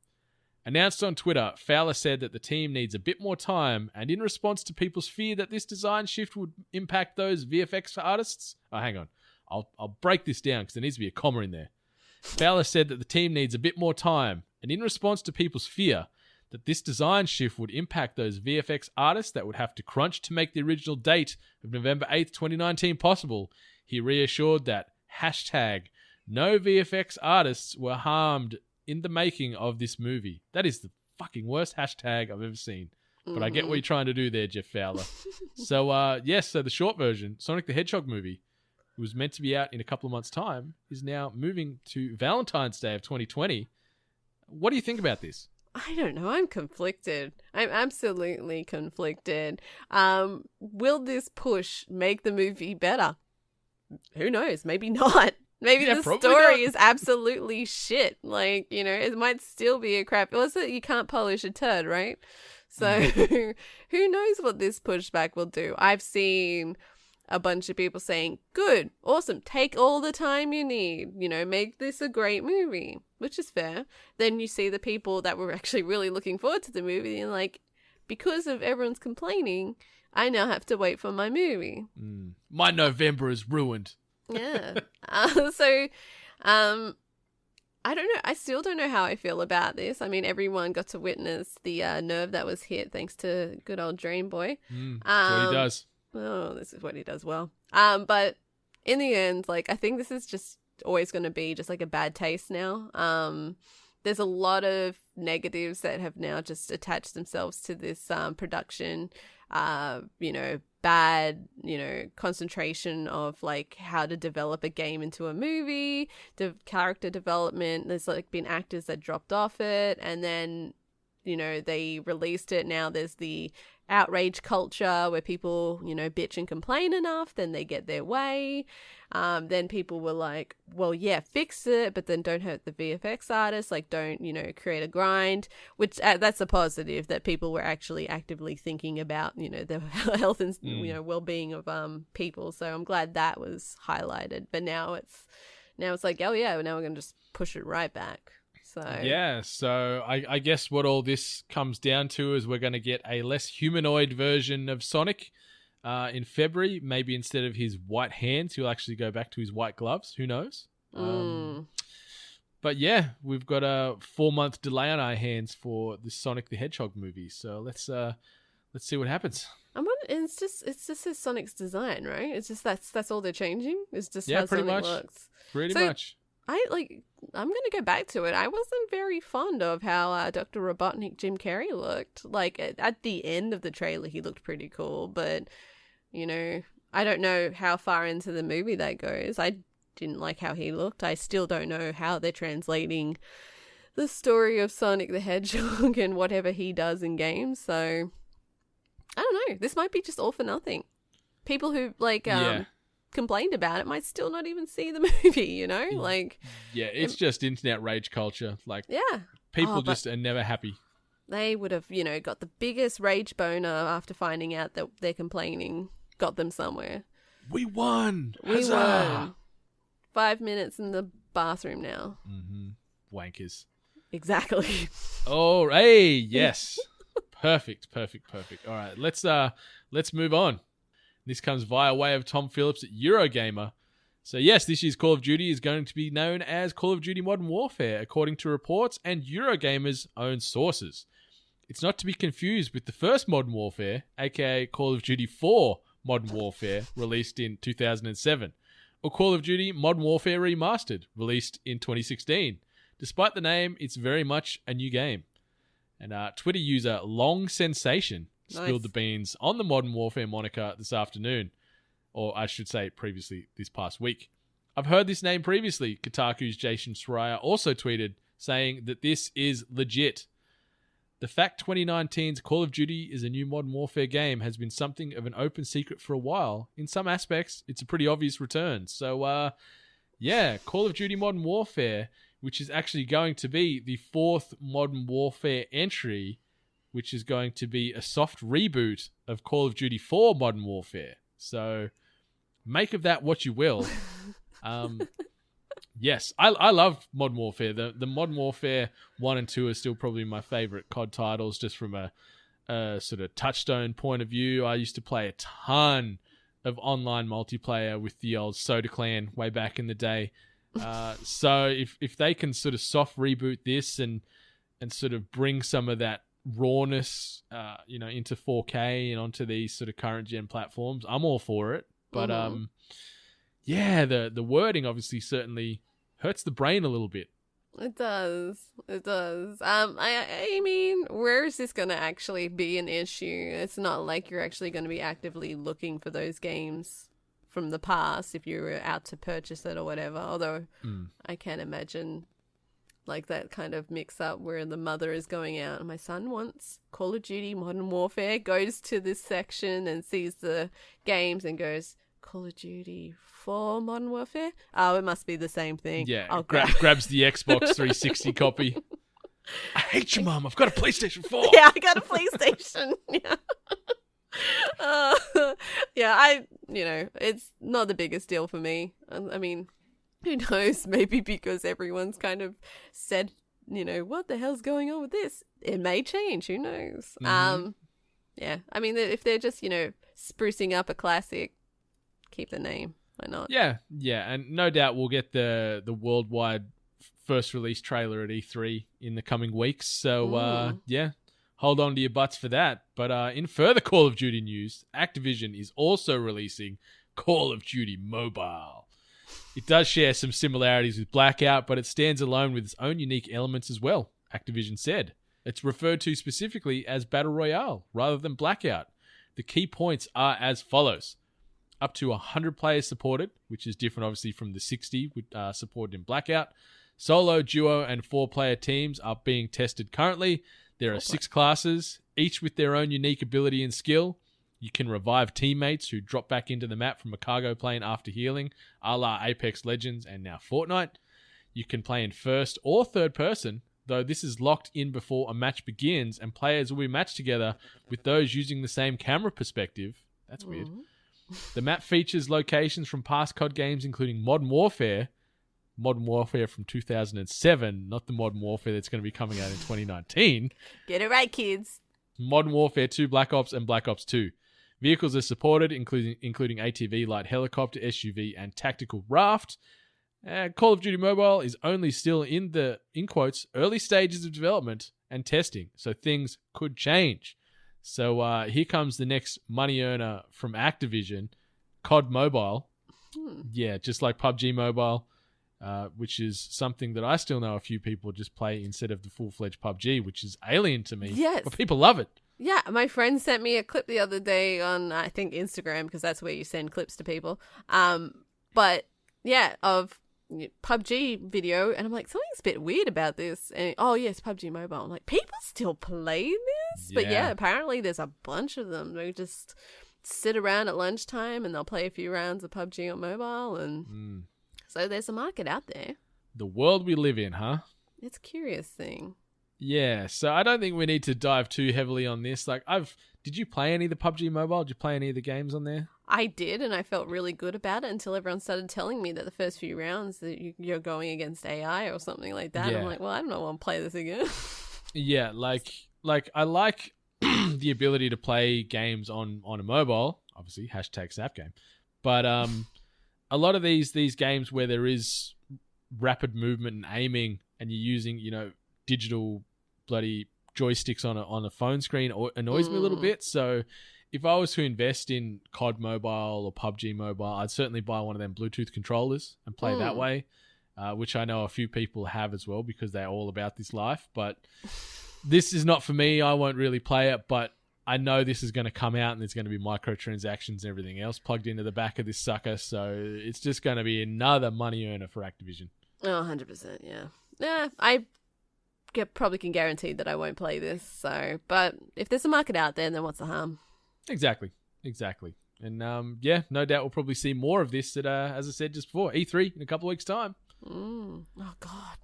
Speaker 6: Announced on Twitter, Fowler said that the team needs a bit more time, and in response to people's fear that this design shift would impact those VFX artists... Oh, hang on. I'll break this down because there needs to be a comma in there. Fowler said that the team needs a bit more time, and in response to people's fear that this design shift would impact those VFX artists that would have to crunch to make the original date of November 8th, 2019 possible, he reassured that #no VFX artists were harmed in the making of this movie. That is the fucking worst hashtag I've ever seen. But I get what you're trying to do there, Jeff Fowler. So, yes, so the short version, Sonic the Hedgehog movie, who was meant to be out in a couple of months' time, is now moving to Valentine's Day of 2020. What do you think about this?
Speaker 7: I don't know. I'm conflicted. I'm absolutely conflicted. Will this push make the movie better? Who knows? Maybe not. Maybe the story is absolutely shit. Like, it might still be a crap. Also, you can't polish a turd, right? So who knows what this pushback will do? I've seen a bunch of people saying, good, awesome, take all the time you need, make this a great movie, which is fair. Then you see the people that were actually really looking forward to the movie and like, because of everyone's complaining, I now have to wait for my movie.
Speaker 6: My November is ruined.
Speaker 7: Yeah. So, I don't know. I still don't know how I feel about this. I mean, everyone got to witness the nerve that was hit thanks to good old Dream Boy.
Speaker 6: That's what he does.
Speaker 7: Oh, this is what he does well. But in the end, like, I think this is just always going to be just like a bad taste now. There's a lot of negatives that have now just attached themselves to this production. Bad, concentration of like how to develop a game into a movie, the character development. There's like been actors that dropped off it, and then, they released it. Now there's the outrage culture where people, bitch and complain enough, then they get their way. Then people were like, well, yeah, fix it, but then don't hurt the VFX artists, like don't, create a grind, which that's a positive, that people were actually actively thinking about, the health and, well-being of people. So I'm glad that was highlighted. But now it's like, oh yeah, now we're going to just push it right back. So
Speaker 6: yeah, so I guess what all this comes down to is we're going to get a less humanoid version of Sonic in February. Maybe instead of his white hands, he'll actually go back to his white gloves. Who knows? But yeah, we've got a 4-month delay on our hands for the Sonic the Hedgehog movie. So let's see what happens.
Speaker 7: It's just his Sonic's design, right? It's just that's all they're changing. It's just
Speaker 6: yeah,
Speaker 7: how
Speaker 6: pretty
Speaker 7: Sonic
Speaker 6: much.
Speaker 7: looks.
Speaker 6: Pretty much.
Speaker 7: I'm going to go back to it. I wasn't very fond of how Dr. Robotnik Jim Carrey looked. Like, at the end of the trailer, he looked pretty cool. But, I don't know how far into the movie that goes. I didn't like how he looked. I still don't know how they're translating the story of Sonic the Hedgehog and whatever he does in games. So, I don't know. This might be just all for nothing. People who, complained about it might still not even see the movie, like
Speaker 6: it's just internet rage culture. Like,
Speaker 7: yeah,
Speaker 6: people just are never happy.
Speaker 7: They would have got the biggest rage boner after finding out that they're complaining got them somewhere.
Speaker 6: We won.
Speaker 7: We won. 5 minutes in the bathroom now.
Speaker 6: Wankers.
Speaker 7: Exactly.
Speaker 6: Oh, hey, yes. Perfect. All right, let's move on. This comes via way of Tom Phillips at Eurogamer. So yes, this year's Call of Duty is going to be known as Call of Duty Modern Warfare, according to reports and Eurogamer's own sources. It's not to be confused with the first Modern Warfare, aka Call of Duty 4 Modern Warfare, released in 2007, or Call of Duty Modern Warfare Remastered, released in 2016. Despite the name, it's very much a new game. And Twitter user Long Sensation spilled the beans on the Modern Warfare moniker this afternoon. Or I should say previously this past week. I've heard this name previously. Kotaku's Jason Schreier also tweeted saying that this is legit. The fact 2019's Call of Duty is a new Modern Warfare game has been something of an open secret for a while. In some aspects, it's a pretty obvious return. So, Call of Duty Modern Warfare, which is actually going to be the 4th Modern Warfare entry, which is going to be a soft reboot of Call of Duty 4 Modern Warfare. So, make of that what you will. Yes, I love Modern Warfare. The Modern Warfare 1 and 2 are still probably my favorite COD titles, just from a sort of touchstone point of view. I used to play a ton of online multiplayer with the old Soda Clan way back in the day. So if they can sort of soft reboot this and sort of bring some of that rawness, into 4K and onto these sort of current gen platforms, I'm all for it. But the wording obviously certainly hurts the brain a little bit.
Speaker 7: It does. I mean, where is this going to actually be an issue? It's not like you're actually going to be actively looking for those games from the past if you were out to purchase it or whatever. Although I can't imagine like that kind of mix up where the mother is going out and my son wants Call of Duty Modern Warfare, goes to this section and sees the games and goes, Call of Duty 4 Modern Warfare? Oh, it must be the same thing.
Speaker 6: Yeah, grabs the Xbox 360 copy. I hate you, Mum. I've got a PlayStation 4.
Speaker 7: Yeah, I got a PlayStation. Yeah. It's not the biggest deal for me. I mean, who knows? Maybe because everyone's kind of said, what the hell's going on with this? It may change. Who knows? Yeah. I mean, if they're just, sprucing up a classic, keep the name. Why not?
Speaker 6: Yeah, and no doubt we'll get the worldwide first release trailer at E3 in the coming weeks. So, yeah, hold on to your butts for that. But in further Call of Duty news, Activision is also releasing Call of Duty Mobile. It does share some similarities with Blackout, but it stands alone with its own unique elements as well, Activision said. It's referred to specifically as Battle Royale rather than Blackout. The key points are as follows. Up to 100 players supported, which is different obviously from the 60 supported in Blackout. Solo, duo, and 4-player teams are being tested currently. There are 6 classes, each with their own unique ability and skill. You can revive teammates who drop back into the map from a cargo plane after healing, a la Apex Legends and now Fortnite. You can play in first or third person, though this is locked in before a match begins, and players will be matched together with those using the same camera perspective. That's weird. The map features locations from past COD games, including Modern Warfare from 2007, not the Modern Warfare that's going to be coming out in 2019.
Speaker 7: Get it right, kids.
Speaker 6: Modern Warfare 2, Black Ops, and Black Ops 2. Vehicles are supported, including ATV, light helicopter, SUV, and tactical raft. Call of Duty Mobile is only still in the, in quotes, early stages of development and testing, so things could change. So here comes the next money earner from Activision, COD Mobile. Yeah, just like PUBG Mobile, which is something that I still know a few people just play instead of the full-fledged PUBG, which is alien to me.
Speaker 7: Yes.
Speaker 6: But people love it.
Speaker 7: Yeah, my friend sent me a clip the other day on, I think, Instagram, because that's where you send clips to people. But yeah, of PUBG video, and I'm like, something's a bit weird about this. And oh yes, PUBG Mobile. I'm like, people still play this? But yeah, apparently there's a bunch of them. They just sit around at lunchtime and they'll play a few rounds of PUBG on mobile, and so there's a market out there.
Speaker 6: The world we live in, huh?
Speaker 7: It's a curious thing.
Speaker 6: Yeah, so I don't think we need to dive too heavily on this. Like, did you play any of the PUBG Mobile? Did you play any of the games on there?
Speaker 7: I did, and I felt really good about it until everyone started telling me that the first few rounds that you're going against AI or something like that.
Speaker 6: Yeah.
Speaker 7: I'm like, well, I don't want to play this again.
Speaker 6: Yeah, like I like the ability to play games on a mobile, obviously, #SnapGame. But a lot of these games where there is rapid movement and aiming, and you're using, digital bloody joysticks on a phone screen annoys me a little bit. So if I was to invest in COD Mobile or PUBG Mobile, I'd certainly buy one of them Bluetooth controllers and play that way, which I know a few people have as well because they're all about this life. But this is not for me. I won't really play it, but I know this is going to come out and there's going to be microtransactions and everything else plugged into the back of this sucker. So it's just going to be another money earner for Activision.
Speaker 7: Oh, 100%, yeah. Yeah, I probably can guarantee that I won't play this. So, but if there's a market out there, then what's the harm?
Speaker 6: Exactly. And yeah, no doubt we'll probably see more of this at, as I said just before, E3 in a couple of weeks' time.
Speaker 7: Oh, God.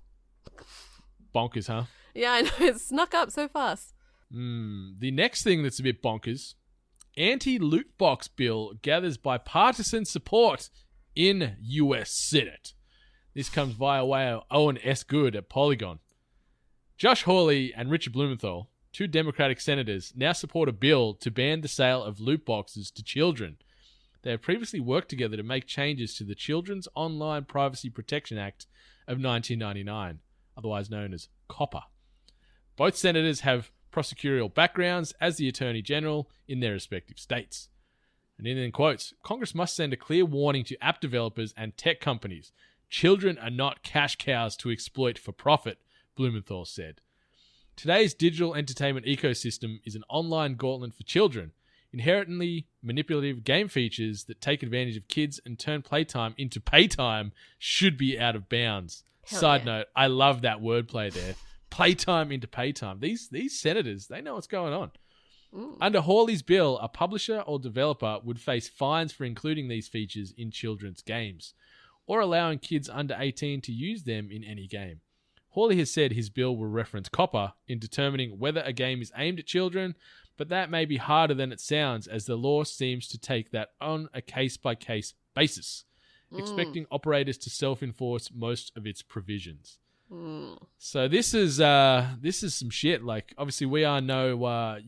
Speaker 6: Bonkers, huh?
Speaker 7: Yeah, I know. It snuck up so fast.
Speaker 6: The next thing that's a bit bonkers, anti-loot box bill gathers bipartisan support in US Senate. This comes via way of Owen S. Good at Polygon. Josh Hawley and Richard Blumenthal, 2 Democratic senators, now support a bill to ban the sale of loot boxes to children. They have previously worked together to make changes to the Children's Online Privacy Protection Act of 1999, otherwise known as COPPA. Both senators have prosecutorial backgrounds as the Attorney General in their respective states. And in quotes, Congress must send a clear warning to app developers and tech companies. Children are not cash cows to exploit for profit, Blumenthal said. Today's digital entertainment ecosystem is an online gauntlet for children. Inherently manipulative game features that take advantage of kids and turn playtime into paytime should be out of bounds. Side note, I love that wordplay there. Playtime into paytime. These senators, they know what's going on. Under Hawley's bill, a publisher or developer would face fines for including these features in children's games or allowing kids under 18 to use them in any game. Hawley has said his bill will reference COPPA in determining whether a game is aimed at children, but that may be harder than it sounds as the law seems to take that on a case-by-case basis, expecting operators to self-enforce most of its provisions. So this is some shit. Like, obviously we are no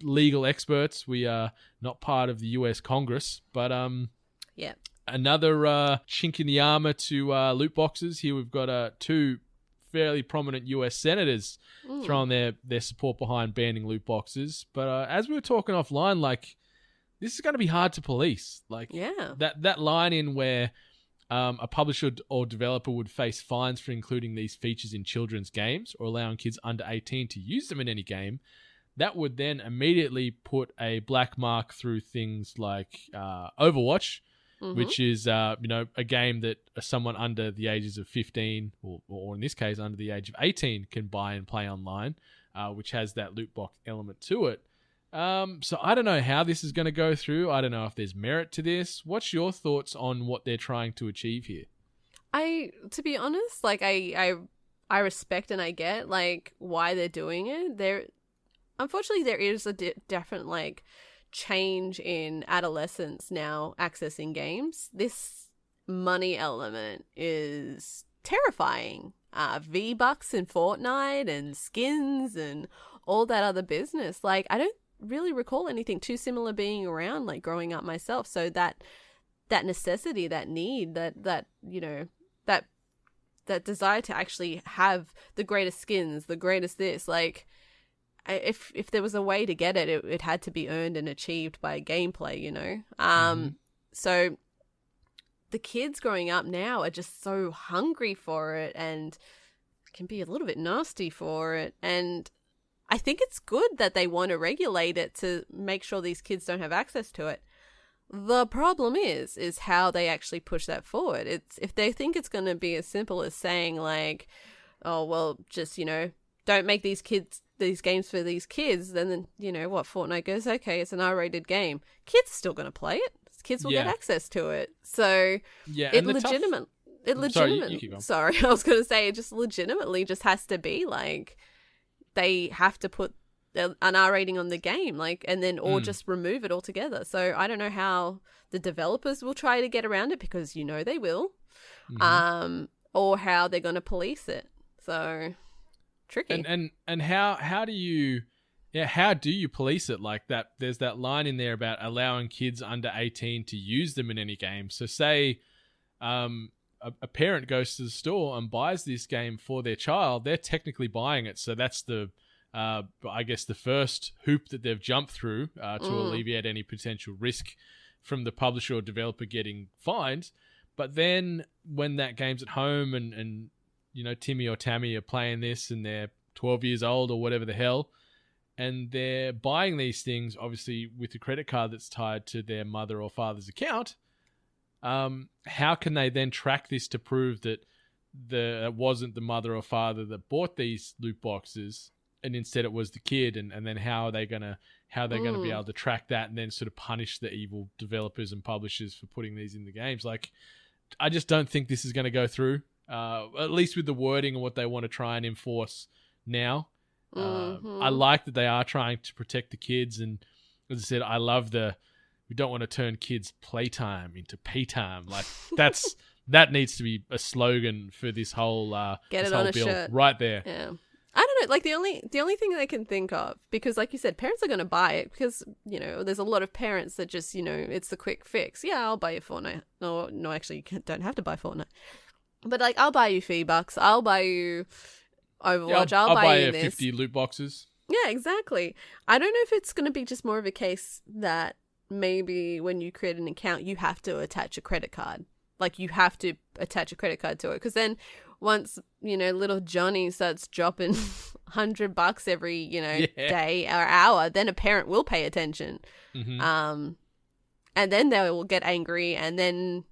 Speaker 6: legal experts. We are not part of the US Congress, but another chink in the armor to loot boxes. Here we've got 2 fairly prominent US senators throwing their support behind banning loot boxes. But as we were talking offline, like, this is going to be hard to police. Like, that line in where a publisher or developer would face fines for including these features in children's games or allowing kids under 18 to use them in any game, that would then immediately put a black mark through things like Overwatch, which is a game that someone under the ages of 15 or in this case under the age of 18 can buy and play online, which has that loot box element to it. So I don't know how this is going to go through. I don't know if there's merit to this. What's your thoughts on what they're trying to achieve here?
Speaker 7: To be honest, like I respect and I get like why they're doing it. Unfortunately, there is a different like change in adolescents now accessing games. This money element is terrifying. V-Bucks in Fortnite and skins and all that other business. Like, I don't really recall anything too similar being around like growing up myself. So that necessity, that need, that desire to actually have the greatest skins, the greatest this, like, if there was a way to get it, it had to be earned and achieved by gameplay, you know? So the kids growing up now are just so hungry for it and can be a little bit nasty for it. And I think it's good that they want to regulate it to make sure these kids don't have access to it. The problem is how they actually push that forward. It's if they think it's going to be as simple as saying like, oh, well, just, you know, don't make these games for these kids, then, you know, what, Fortnite goes, okay, it's an R-rated game. Kids are still going to play it. Kids will get access to it. So it Sorry, I was going to say it just legitimately just has to be like they have to put an R rating on the game, like, and then or just remove it altogether. So I don't know how the developers will try to get around it, because you know they will, or how they're going to police it. So tricky. And how do you police it like that? There's that line in there about allowing kids under 18 to use them in any game. So say a parent goes to the store and buys this game for their child, they're technically buying it. So that's the first hoop that they've jumped through to alleviate any potential risk from the publisher or developer getting fined. But then when that game's at home and you know, Timmy or Tammy are playing this and they're 12 years old or whatever the hell, and they're buying these things, obviously, with a credit card that's tied to their mother or father's account, how can they then track this to prove that it wasn't the mother or father that bought these loot boxes, and instead it was the kid? And then how are they gonna be able to track that and then sort of punish the evil developers and publishers for putting these in the games? Like, I just don't think this is going to go through, at least with the wording and what they want to try and enforce now. I like that they are trying to protect the kids, and as I said, I love we don't want to turn kids' playtime into paytime. Like, that needs to be a slogan for this whole get it on a
Speaker 6: bill
Speaker 7: shirt
Speaker 6: right there.
Speaker 7: Yeah, I don't know. Like the only thing I can think of, because like you said, parents are going to buy it because, you know, there's a lot of parents that just, you know, it's the quick fix. Yeah, I'll buy you Fortnite. No, actually, you don't have to buy Fortnite. But like, I'll buy you V-Bucks. I'll buy you Overwatch.
Speaker 6: Yeah, I'll buy you
Speaker 7: this.
Speaker 6: 50 loot boxes.
Speaker 7: Yeah, exactly. I don't know if it's going to be just more of a case that maybe when you create an account, you have to attach a credit card. Like, you have to attach a credit card to it. Because then once, you know, little Johnny starts dropping $100 every, you know, day or hour, then a parent will pay attention. And then they will get angry, and then,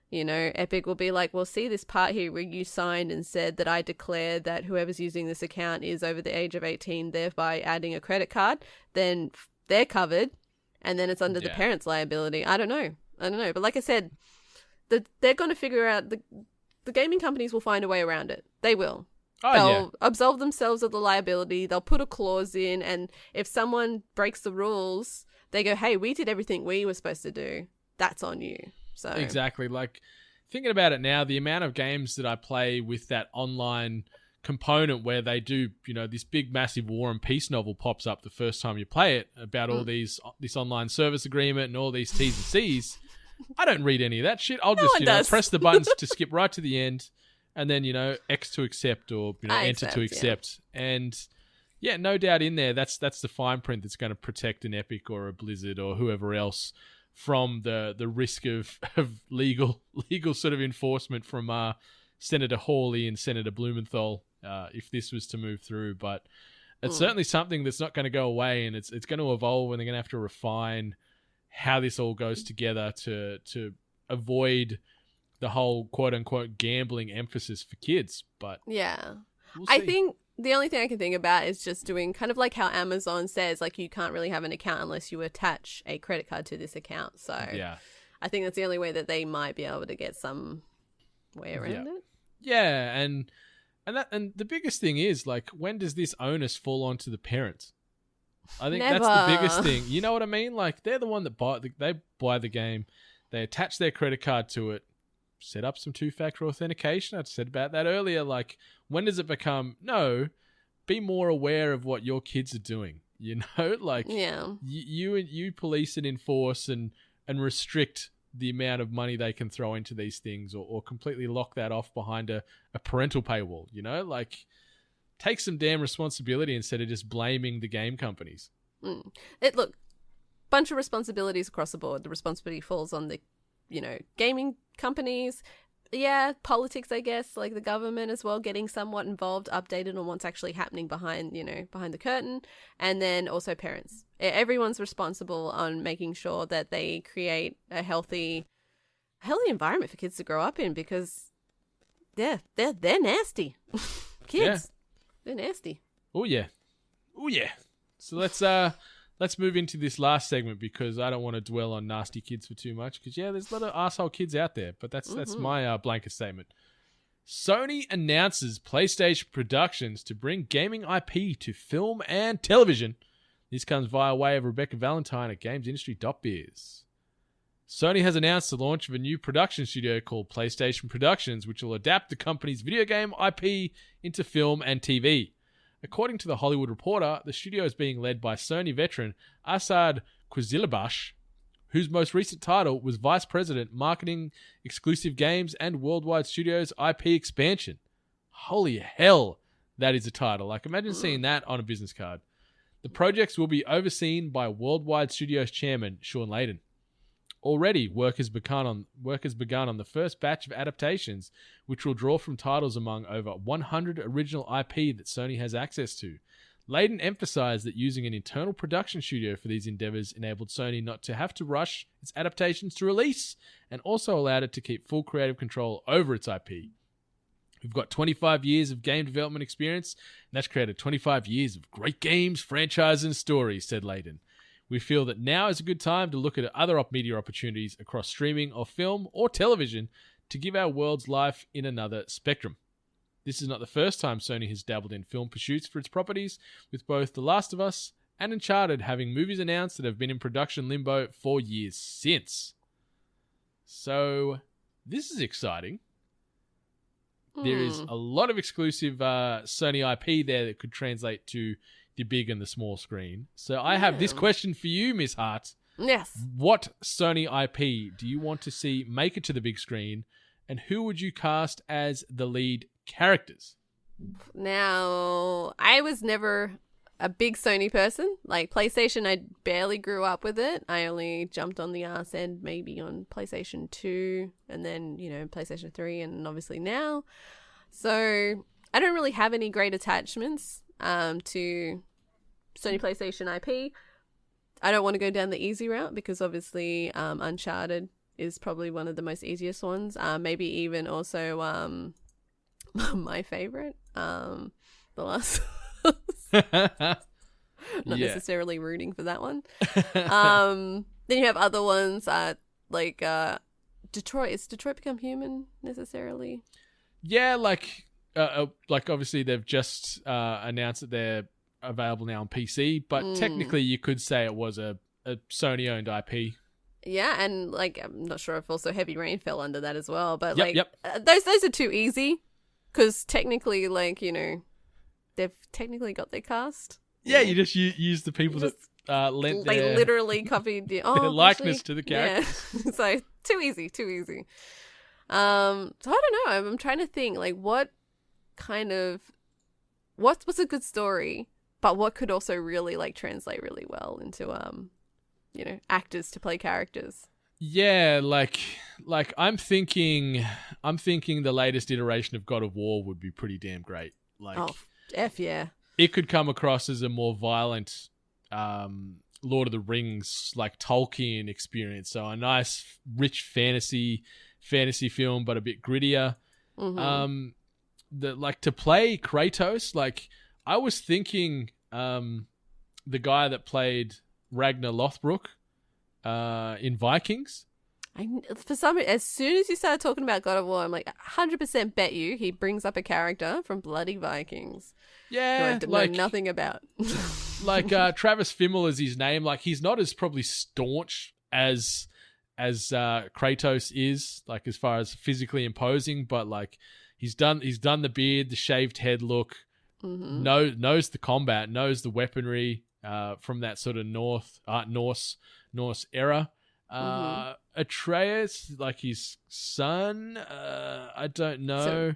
Speaker 7: you know, Epic will be like, well, see this part here where you signed and said that I declare that whoever's using this account is over the age of 18, thereby adding a credit card, then they're covered, and then it's under the parent's liability. I don't know. But like I said, they're going to figure out, the gaming companies will find a way around it. They will. They'll absolve themselves of the liability. They'll put a clause in, and if someone breaks the rules, they go, hey, we did everything we were supposed to do. That's on you. So
Speaker 6: exactly. Like, thinking about it now, the amount of games that I play with that online component where they do, you know, this big massive War and Peace novel pops up the first time you play it about all this online service agreement and all these T's and C's. I don't read any of that shit. I'll just, press the buttons to skip right to the end. and then, X to accept or, enter to accept.
Speaker 7: Yeah.
Speaker 6: And yeah, no doubt in there, that's the fine print that's going to protect an Epic or a Blizzard or whoever else from the risk of legal sort of enforcement from Senator Hawley and Senator Blumenthal if this was to move through. But it's certainly something that's not going to go away, and it's going to evolve, and they're going to have to refine how this all goes together to avoid the whole quote-unquote gambling emphasis for kids. But
Speaker 7: yeah,
Speaker 6: we'll see.
Speaker 7: I think the only thing I can think about is just doing kind of like how Amazon says, like, you can't really have an account unless you attach a credit card to this account. So
Speaker 6: yeah,
Speaker 7: I think that's the only way that they might be able to get some way around it.
Speaker 6: Yeah, and the biggest thing is, like, when does this onus fall onto the parents? I think
Speaker 7: Never.
Speaker 6: that's the biggest thing. You know what I mean? Like, they're the one that they buy the game, they attach their credit card to it, set up some two-factor authentication. I said about that earlier. Like, when does it become, no, be more aware of what your kids are doing, Like,
Speaker 7: Yeah.
Speaker 6: you police and enforce and restrict the amount of money they can throw into these things, or completely lock that off behind a parental paywall, Like, take some damn responsibility instead of just blaming the game companies.
Speaker 7: Look, bunch of responsibilities across the board. The responsibility falls on the, gaming companies. Yeah, politics, I guess, like the government as well, getting somewhat involved, updated on what's actually happening behind the curtain. And then also parents. Everyone's responsible on making sure that they create a healthy environment for kids to grow up in, because they're nasty. Kids, they're nasty.
Speaker 6: Oh yeah. So let's move into this last segment, because I don't want to dwell on nasty kids for too much, because there's a lot of asshole kids out there, but that's my blanket statement. Sony announces PlayStation Productions to bring gaming IP to film and television. This comes via way of Rebecca Valentine at GamesIndustry.biz. Sony has announced the launch of a new production studio called PlayStation Productions, which will adapt the company's video game IP into film and TV. According to The Hollywood Reporter, the studio is being led by Sony veteran Asad Qizilbash, whose most recent title was Vice President, Marketing, Exclusive Games, and Worldwide Studios IP Expansion. Holy hell, that is a title. Like, imagine seeing that on a business card. The projects will be overseen by Worldwide Studios chairman Sean Layden. Already, work has begun on the first batch of adaptations, which will draw from titles among over 100 original IP that Sony has access to. Layden emphasized that using an internal production studio for these endeavors enabled Sony not to have to rush its adaptations to release, and also allowed it to keep full creative control over its IP. We've got 25 years of game development experience, and that's created 25 years of great games, franchises, and stories, said Layden. We feel that now is a good time to look at other media opportunities across streaming or film or television to give our worlds life in another spectrum. This is not the first time Sony has dabbled in film pursuits for its properties, with both The Last of Us and Uncharted having movies announced that have been in production limbo for years since. So, this is exciting. There is a lot of exclusive Sony IP there that could translate to the big and the small screen. So I have this question for you, Miss Hart.
Speaker 7: Yes.
Speaker 6: What Sony IP do you want to see make it to the big screen, and who would you cast as the lead characters?
Speaker 7: Now, I was never a big Sony person. Like, PlayStation, I barely grew up with it. I only jumped on the arse end maybe on PlayStation 2, and then, PlayStation 3, and obviously now. So I don't really have any great attachments to Sony PlayStation IP. I don't want to go down the easy route, because obviously Uncharted is probably one of the most easiest ones. Maybe even also my favorite, The Last of Us. Not necessarily rooting for that one. Then you have other ones like Detroit. Is Detroit Become Human necessarily?
Speaker 6: Yeah, like obviously they've just announced that they're available now on PC, but technically you could say it was a Sony-owned IP.
Speaker 7: Yeah, and like I'm not sure if also Heavy Rain fell under that as well, but
Speaker 6: those
Speaker 7: are too easy, because technically, they've technically got their cast.
Speaker 6: Yeah, you just use the people that lent
Speaker 7: they literally copied their
Speaker 6: likeness to the characters.
Speaker 7: Yeah. So too easy. So I don't know. I'm trying to think like what kind of what's a good story, but what could also really like translate really well into actors to play characters.
Speaker 6: Yeah, like I'm thinking the latest iteration of God of War would be pretty damn great. Like,
Speaker 7: oh, F yeah.
Speaker 6: It could come across as a more violent Lord of the Rings, like Tolkien experience. So a nice, rich fantasy film, but a bit grittier. Mm-hmm. To play Kratos, like I was thinking the guy that played Ragnar Lothbrok in Vikings.
Speaker 7: As soon as you started talking about God of War, I'm like 100% bet you he brings up a character from bloody Vikings.
Speaker 6: Yeah,
Speaker 7: who I know nothing about.
Speaker 6: Like Travis Fimmel is his name. Like he's not as probably staunch as Kratos is, like as far as physically imposing, but like he's done the beard, the shaved head look, knows the combat, knows the weaponry from that sort of Norse era. Atreus, like his son, I don't know.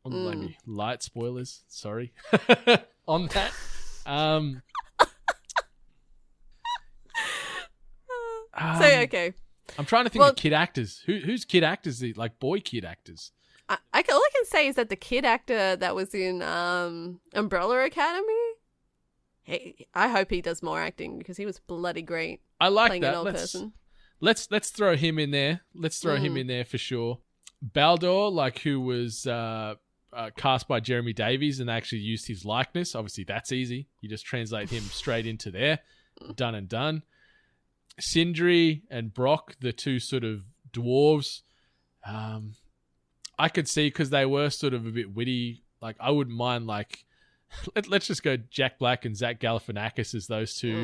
Speaker 6: Maybe light spoilers, sorry. On that.
Speaker 7: Okay.
Speaker 6: I'm trying to think of kid actors. Who's kid actors? Like boy kid actors?
Speaker 7: All I can say is that the kid actor that was in Umbrella Academy, hey, I hope he does more acting because he was bloody great.
Speaker 6: I like
Speaker 7: playing
Speaker 6: that.
Speaker 7: An old person.
Speaker 6: Let's throw him in there. Let's throw him in there for sure. Baldur, like who was cast by Jeremy Davies and they actually used his likeness. Obviously, that's easy. You just translate him straight into there. Done and done. Sindri and Brock, the two sort of dwarves, I could see because they were sort of a bit witty. Like I wouldn't mind like let's just go Jack Black and Zach Galifianakis as those two.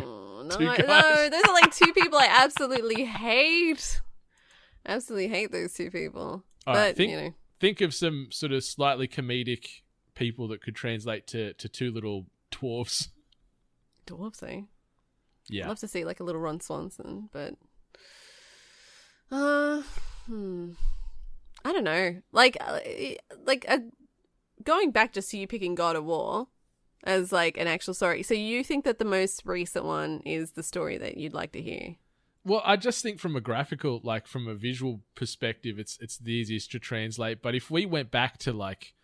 Speaker 6: Two guys.
Speaker 7: No, those are like two people I absolutely hate. Absolutely hate those two people.
Speaker 6: All right, think of some sort of slightly comedic people that could translate to two little dwarves.
Speaker 7: Dwarves, eh?
Speaker 6: Yeah.
Speaker 7: I'd love to see like a little Ron Swanson, but I don't know. Going back just to you picking God of War as like an actual story. So you think that the most recent one is the story that you'd like to hear?
Speaker 6: Well, I just think from a graphical, like from a visual perspective, it's the easiest to translate. But if we went back to like,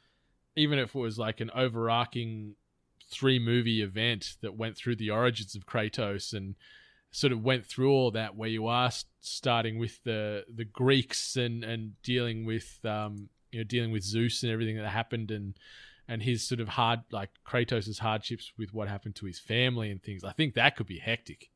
Speaker 6: even if it was like an overarching 3-movie event that went through the origins of Kratos and sort of went through all that, where you are starting with the Greeks and dealing with dealing with Zeus and everything that happened and his sort of Kratos' hardships with what happened to his family and things. I think that could be hectic.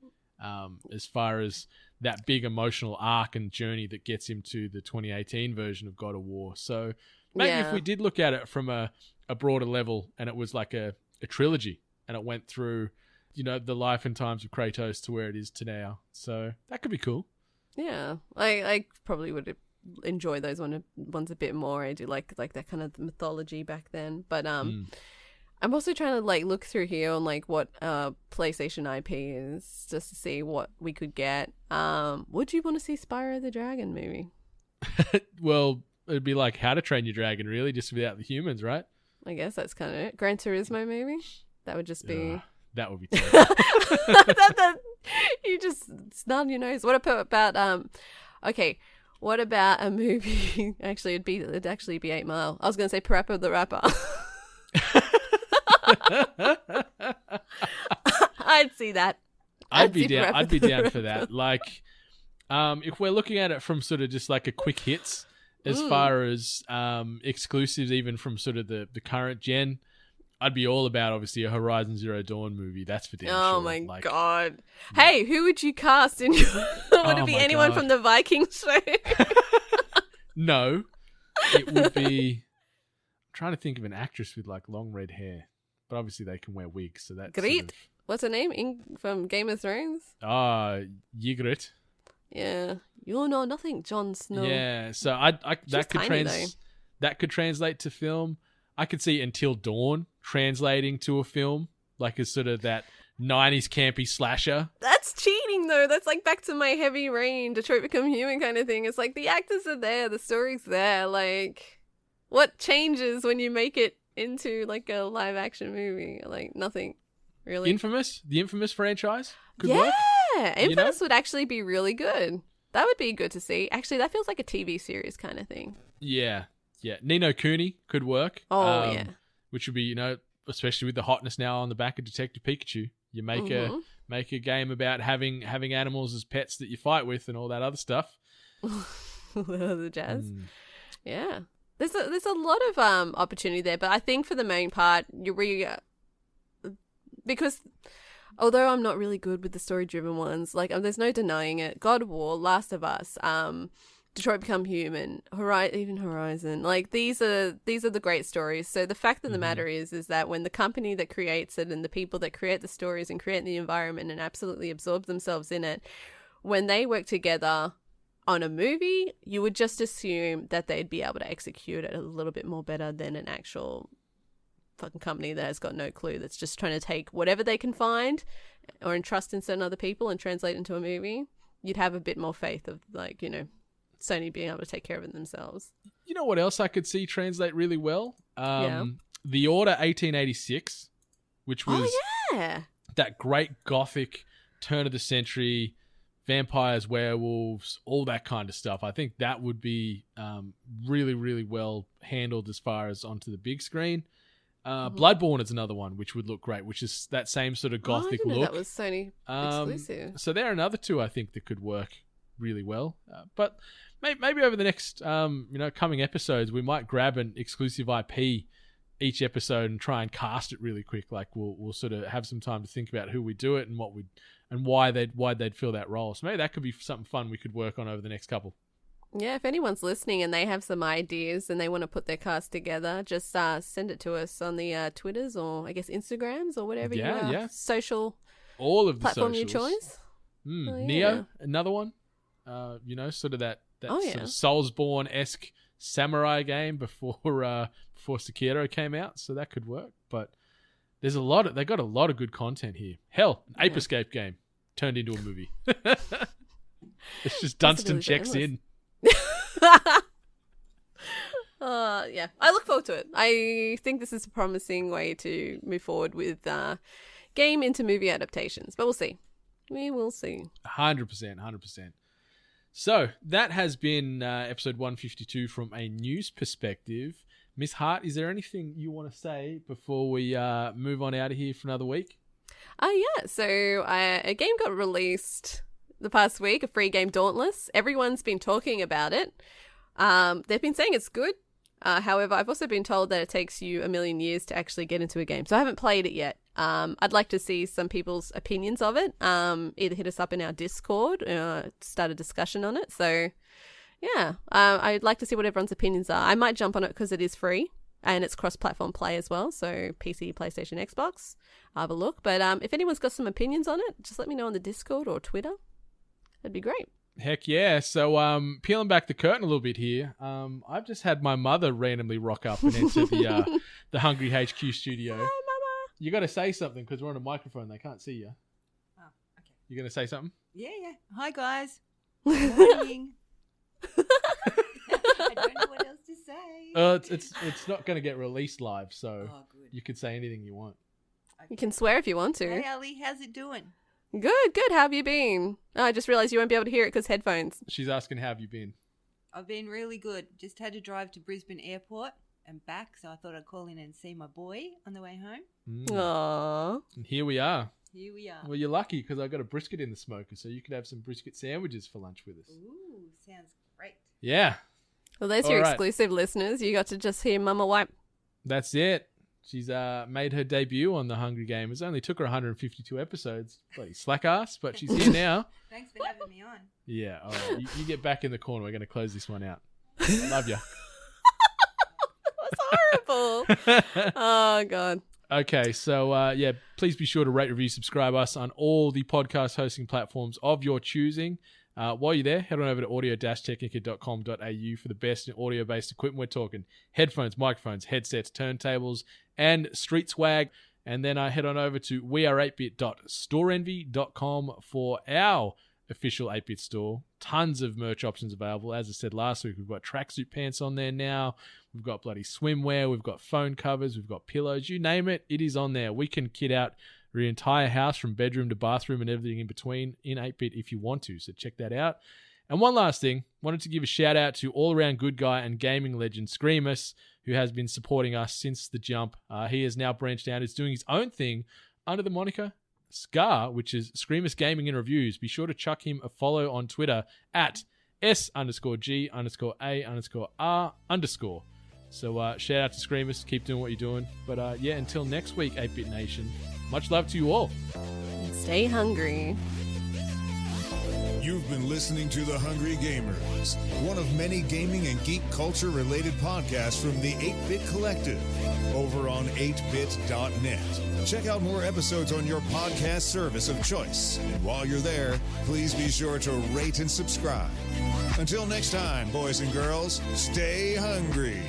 Speaker 6: As far as that big emotional arc and journey that gets him to the 2018 version of God of War. So maybe if we did look at it from a broader level and it was like a trilogy and it went through, the life and times of Kratos to where it is to now. So that could be cool. Yeah.
Speaker 7: I probably would enjoy those ones a bit more. I do like that kind of mythology back then. But I'm also trying to like look through here on like what PlayStation IP is just to see what we could get. Would you want to see Spyro the Dragon movie?
Speaker 6: Well, it'd be like How to Train Your Dragon, really, just without the humans, right?
Speaker 7: I guess that's kind of it. Gran Turismo maybe? That would just be...
Speaker 6: that would be terrible.
Speaker 7: You just snub your nose. What about... Okay, what about a movie... Actually, it'd actually be 8 Mile. I was going to say Parappa the Rapper. I'd see that.
Speaker 6: I'd be down for that. Like, if we're looking at it from sort of just like a quick hits, as far as exclusives, even from sort of the current gen, I'd be all about obviously a Horizon Zero Dawn movie. That's for damn sure.
Speaker 7: Oh my god! Hey, who would you cast in? Would it be anyone from the Vikings show?
Speaker 6: No, it would be. I'm trying to think of an actress with like long red hair, but obviously they can wear wigs, so that's
Speaker 7: Ygritte. What's her name from Game of Thrones?
Speaker 6: Ygritte.
Speaker 7: Yeah, you know nothing, Jon Snow.
Speaker 6: Yeah, so that could translate to film. I could see Until Dawn translating to a film, like as sort of that 90s campy slasher.
Speaker 7: That's cheating. writing, though. That's like back to my Heavy Rain, Detroit Become Human kind of thing. It's like the actors are there, the story's there. Like, what changes when you make it into like a live action movie? Like, nothing, really.
Speaker 6: The Infamous franchise could
Speaker 7: yeah,
Speaker 6: work.
Speaker 7: Infamous would actually be really good. That would be good to see. Actually, that feels like a TV series kind of thing.
Speaker 6: Yeah. Ni no Kuni could work.
Speaker 7: Oh, yeah.
Speaker 6: Which would be, especially with the hotness now on the back of Detective Pikachu. You make a game about having animals as pets that you fight with and all that other stuff.
Speaker 7: The jazz. Yeah. There's a lot of opportunity there, but I think for the main part, because although I'm not really good with the story-driven ones, like there's no denying it. God of War, Last of Us, Detroit Become Human, even Horizon, like these are the great stories. So the fact of the matter is that when the company that creates it and the people that create the stories and create the environment and absolutely absorb themselves in it, when they work together on a movie, you would just assume that they'd be able to execute it a little bit more better than an actual fucking company that has got no clue, that's just trying to take whatever they can find or entrust in certain other people and translate into a movie. You'd have a bit more faith of Sony being able to take care of it themselves.
Speaker 6: You know what else I could see translate really well? The Order 1886, which was that great gothic turn of the century, vampires, werewolves, all that kind of stuff. I think that would be really, really well handled as far as onto the big screen. Bloodborne is another one which would look great, which is that same sort of gothic look.
Speaker 7: That was Sony exclusive.
Speaker 6: So there are another two I think that could work really well. But maybe over the next coming episodes, we might grab an exclusive IP each episode and try and cast it really quick. Like we'll sort of have some time to think about who we do it and what we and why they'd fill that role. So maybe that could be something fun we could work on over the next couple.
Speaker 7: Yeah, if anyone's listening and they have some ideas and they want to put their cast together, just send it to us on the Twitters or I guess Instagrams or whatever your social
Speaker 6: all of the
Speaker 7: platform
Speaker 6: socials.
Speaker 7: your choice.
Speaker 6: Neo, another one. Sort of that sort of Soulsborne-esque samurai game before Sekiro came out, so that could work. But they got a lot of good content here. Hell, an Ape Escape game turned into a movie. It's just Dunstan checks in. I look forward to it. I think this is a promising way to move forward with game into movie adaptations, but we'll see. We will see. 100%. So that has been episode 152 from a news perspective. Miss Hart, is there anything you want to say before we move on out of here for another week?
Speaker 7: So a game got released the past week, a free game, Dauntless. Everyone's been talking about it. They've been saying it's good. However, I've also been told that it takes you a million years to actually get into a game. So I haven't played it yet. I'd like to see some people's opinions of it. Either hit us up in our Discord, start a discussion on it. So, I'd like to see what everyone's opinions are. I might jump on it because it is free and it's cross-platform play as well. So PC, PlayStation, Xbox. I'll have a look. But if anyone's got some opinions on it, just let me know on the Discord or Twitter. That'd be great.
Speaker 6: Heck yeah. So peeling back the curtain a little bit here, I've just had my mother randomly rock up and enter the Hungry HQ studio. Hi, Mama. You got to say something because we're on a microphone. They can't see you.
Speaker 2: Oh, okay.
Speaker 6: You going to say something?
Speaker 2: Yeah. Hi, guys. Good morning. I don't know what else to say.
Speaker 6: It's not going to get released live, so
Speaker 2: good.
Speaker 6: You could say anything you want.
Speaker 2: Okay.
Speaker 7: You can swear if you want to.
Speaker 2: Hey, Ali, how's it doing?
Speaker 7: Good. How have you been? Oh, I just realised you won't be able to hear it because headphones.
Speaker 6: She's asking, how have you been?
Speaker 2: I've been really good. Just had to drive to Brisbane Airport and back, so I thought I'd call in and see my boy on the way home.
Speaker 7: Aww.
Speaker 6: And here we are.
Speaker 2: Well,
Speaker 6: you're lucky because I got a brisket in the smoker, so you could have some brisket sandwiches for lunch with us.
Speaker 2: Ooh, sounds great.
Speaker 6: Yeah.
Speaker 7: Well, there's your exclusive listeners. You got to just hear Mama wipe.
Speaker 6: That's it. She's made her debut on The Hungry Gamers. Only took her 152 episodes. Bloody slack ass, but she's here now.
Speaker 2: Thanks for having me on.
Speaker 6: Yeah. All right. You get back in the corner. We're going to close this one out. I love you.
Speaker 7: That's horrible. Oh, God.
Speaker 6: Okay. So, please be sure to rate, review, subscribe us on all the podcast hosting platforms of your choosing. While you're there, head on over to audio-technica.com.au for the best in audio-based equipment. We're talking headphones, microphones, headsets, turntables, and street swag. And then head on over to weare8bit.storeenvy.com for our official 8-bit store. Tons of merch options available. As I said last week, we've got tracksuit pants on there now. We've got bloody swimwear. We've got phone covers. We've got pillows. You name it, it is on there. We can kit out your entire house from bedroom to bathroom and everything in between in 8-bit if you want to. So check that out. And one last thing, wanted to give a shout out to all-around good guy and gaming legend Screamus, who has been supporting us since the jump. He has now branched out. He's doing his own thing under the moniker Scar, which is Screamus Gaming and Reviews. Be sure to chuck him a follow on Twitter at S_G_A_R_. So shout out to Screamus. Keep doing what you're doing. But until next week, 8-Bit Nation, much love to you all.
Speaker 7: Stay hungry.
Speaker 1: You've been listening to The Hungry Gamers, one of many gaming and geek culture related podcasts from the 8-Bit Collective over on 8bit.net. Check out more episodes on your podcast service of choice. And while you're there, please be sure to rate and subscribe. Until next time, boys and girls, stay hungry.